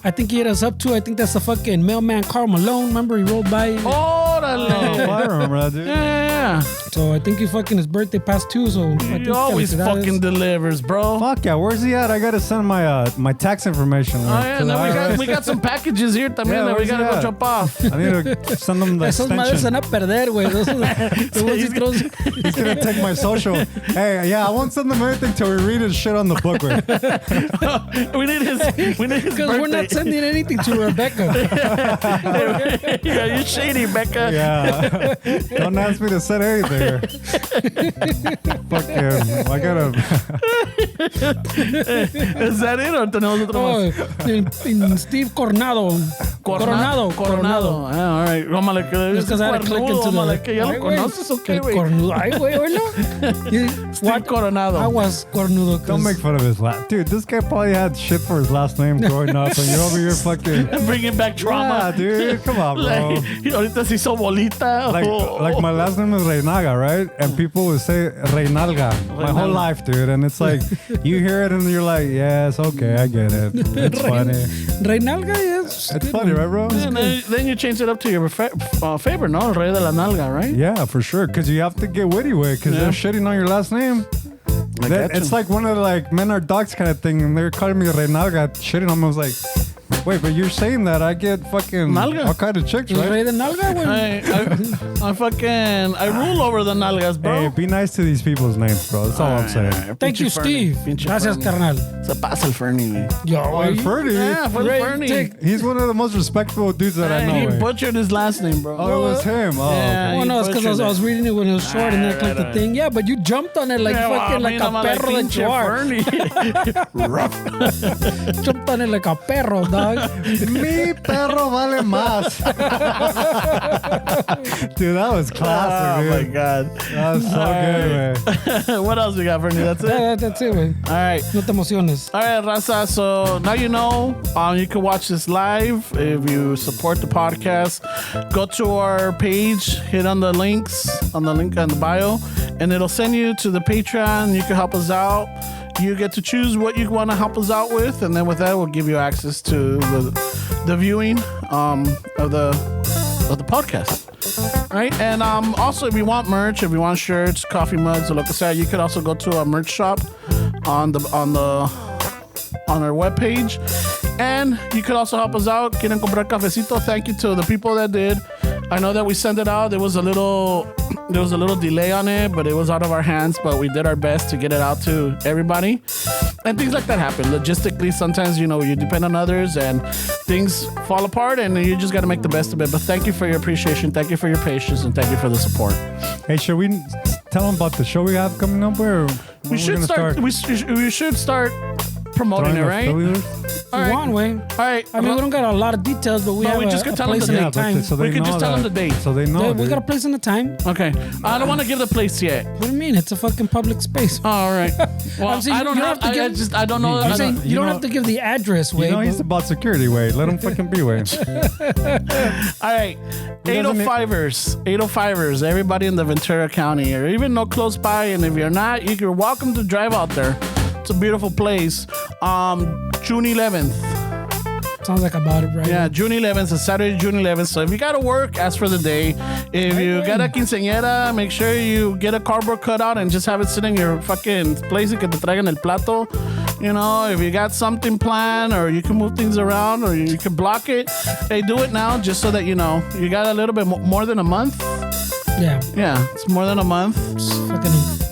I think he hit us up too. I think that's the fucking mailman Carl Malone. Remember he rolled by? Órale. Órale. I remember that, dude. Yeah. So I think he fucking his birthday passed too. So I think He always felicidades. fucking delivers, bro. Fuck yeah, where's he at? I gotta send my my tax information. Oh, yeah, to the now IRS. we got some packages here también Yeah, that we where's gotta he go at? drop off. I need to send them the Esos madres se extension. van a perder, güey. He's gonna take my social. Hey, yeah, I won't send them anything till we read his shit on the book, güey. We need his Because we're not birthday. sending anything to Rebecca. Yeah, you're shady, Becca. Yeah. Don't ask me to send anything here. Fuck him. I gotta. Is that it or tenemos otro Oh, más? in Steve Coronado. Coronado. Ah, all right. Vámale que Just because I had to click into vámale the... que ya Ay, lo güey. conoces, ok, El güey. cornudo. Ay, güey, ¿no? Steve Coronado. Aguas cornudo. 'cause- Don't make fun of his last. Dude, this guy probably had shit for his last name growing up, and you're over here fucking. Bringing back Yeah, trauma. dude, come on, bro. Like, ahorita se hizo bolita. Like my last name is Reinaga, right? And people would say Reinalga my whole Reinalga. life, dude. And it's like you hear it and you're like, yes, okay, I get it. It's funny. Reinalga, yes. It's funny, right, bro? And then you change it up to your favorite, no? El Rey de la Nalga, right? Yeah, for sure. Because you have to get witty with it. Because Yeah. they're shitting on your last name. gotcha. It's like one of the like men are dogs kind of thing. And they're calling me Reinalga, shitting on me. I was like, wait, but you're saying that I get fucking Nalga. all kind of chicks, El right? rey de Nalga, güey. I rule over the nalgas, bro. Hey, be nice to these people's names, bro. That's all I'm saying. Thank you, Pinche Fernie. Steve. Pinche Gracias, Fernie. carnal. Se pasa el Fernie, güey. Yo, Oh, and güey. Fernie. Yeah, for the Great Fernie. take. He's one of the most respectful dudes that I know. He eh. butchered his last name, bro. Oh, it was him. Oh, Yeah. okay. Oh, no, it's because butchered I was it. reading it when it was short and then I clicked the right. thing. Yeah, but you jumped on it like Yeah, well, fucking like a I'm perro that pinche you are. Fernie. Jumped on it like a perro, dog. Mi perro vale más. Dude, that was classic, Oh, my dude. God. That was so good, man. What else we got, Fernie? That's it? That's it, güey. All right. No te emociones. All right, Raza. So now you know. You can watch this live if you support the podcast. Go to our page, hit on the links on the link on the bio, and it'll send you to the Patreon. You can help us out. You get to choose what you want to help us out with, and then with that, we'll give you access to the viewing of the podcast. Right, and also if you want merch, if you want shirts, coffee mugs, or like I said, you could also go to our merch shop on our webpage, and you could also help us out. Quieren comprar cafecito? Thank you to the people that did. I know that we sent it out. There was a little delay on it, but it was out of our hands. But we did our best to get it out to everybody, and things like that happen. Logistically, sometimes you depend on others, and things fall apart, and you just got to make the best of it. But thank you for your appreciation, thank you for your patience, and thank you for the support. Hey, should we tell them about the show we have coming up? Or We should start. We should start promoting it, right? All You right. want, way. All right. I mean, we don't got a lot of details, but we No, have we just a could tell them place the and a date. time. So We they could know just tell them that. the date. So they know. We dude. got a place and a time. Okay. I don't want to give the place yet. What do you mean? It's a fucking public space. All right. Well, I'm saying I don't you have. don't have to I give- just. I don't know. I'm I saying don't- you you don't know- have to give the address, way. You know he's about security, way. Let him fucking be, way. All right. 805ers. 805ers. Everybody in the Ventura County, or even no close by. And if you're not, you're welcome to drive out there. It's a beautiful place. June 11th. Sounds like about it, right? Yeah, June 11th, a Saturday, June 11th. So if you got to work, ask for the day. If you got a quinceañera, make sure you get a cardboard cutout and just have it sit in your fucking place y que te traigan el plato. You know, if you got something planned, or you can move things around, or you can block it, hey, do it now just so that you know you got a little bit more than a month. Yeah. Yeah, it's more than a month.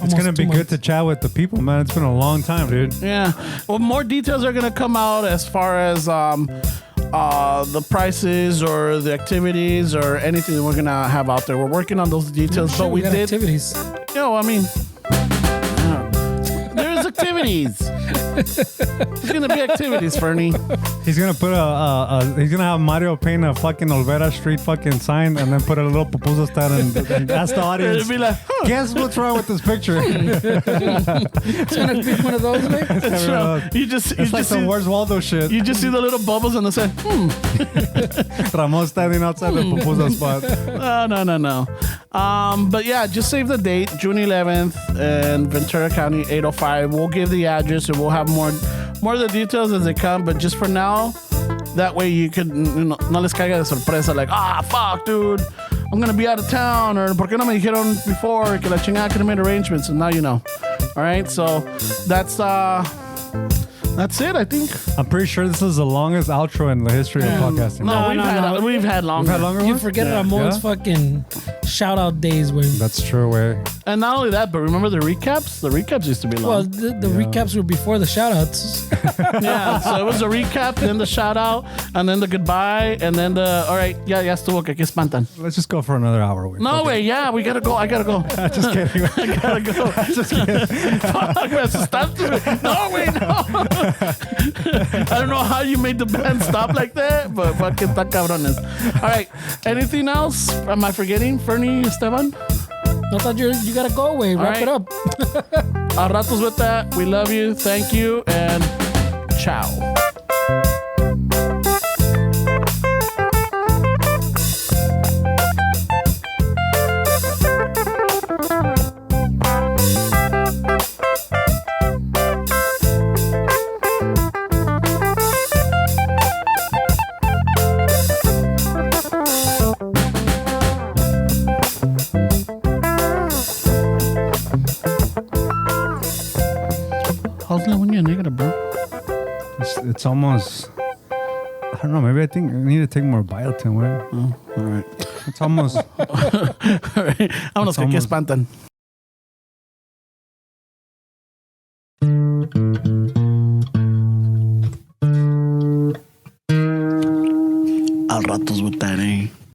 It's gonna be good to chat with the people, man. It's been a long time, dude. Yeah. Well, more details are gonna come out as far as the prices or the activities or anything that we're gonna have out there. We're working on those details, Sure, but we got did. activities. I mean, there's activities. There's gonna be activities, Fernie. He's gonna put he's gonna have Mario paint a fucking Olvera Street fucking sign and then put a little pupusa stand and ask the audience, It'll be like, guess what's wrong with this picture? It's gonna be one of those, man. That's right. You just It's like some see, Where's Waldo shit. you just see the little bubbles on the side. Ramon standing outside the pupusa spot. No. But yeah, just save the date, June 11th in Ventura County, 805. We'll give the address and we'll have more of the details as they come. But just for now, that way you could, no les caiga de sorpresa, like, fuck, dude. I'm gonna be out of town, or ¿por qué no me dijeron before que la chingada could have made arrangements? And now you know. All right, so that's it, I think. I'm pretty sure this is the longest outro in the history of podcasting. No, No, we've had longer. We've had longer You ones? forget Ramon's fucking shout out days when. That's true, way. And not only that, but remember the recaps? The recaps used to be Well, long. the recaps were before the shout outs. Yeah, so it was a recap, then the shout out, and then the goodbye, and then the, all right, ya estuvo, que espantan. Let's just go for another hour. Way. No, wait, yeah, we gotta go. I gotta go. Just kidding. I gotta go. Just kidding. Fuck, me asustaste. No, wait, no. I don't know how you made the band stop like that, but fucking está cabrones. All right, anything else? Am I forgetting, Fernie, Esteban? I thought you gotta go away. Wrap right. it up. A ratos with that. We love you. Thank you, and ciao. How's la uña negra, bro? It's almost. I don't know. Maybe I think I need to take more biotin. Way. Oh, all right. It's almost. All right. Vámonos, que aquí almost- espantan. Al ratos with that, eh?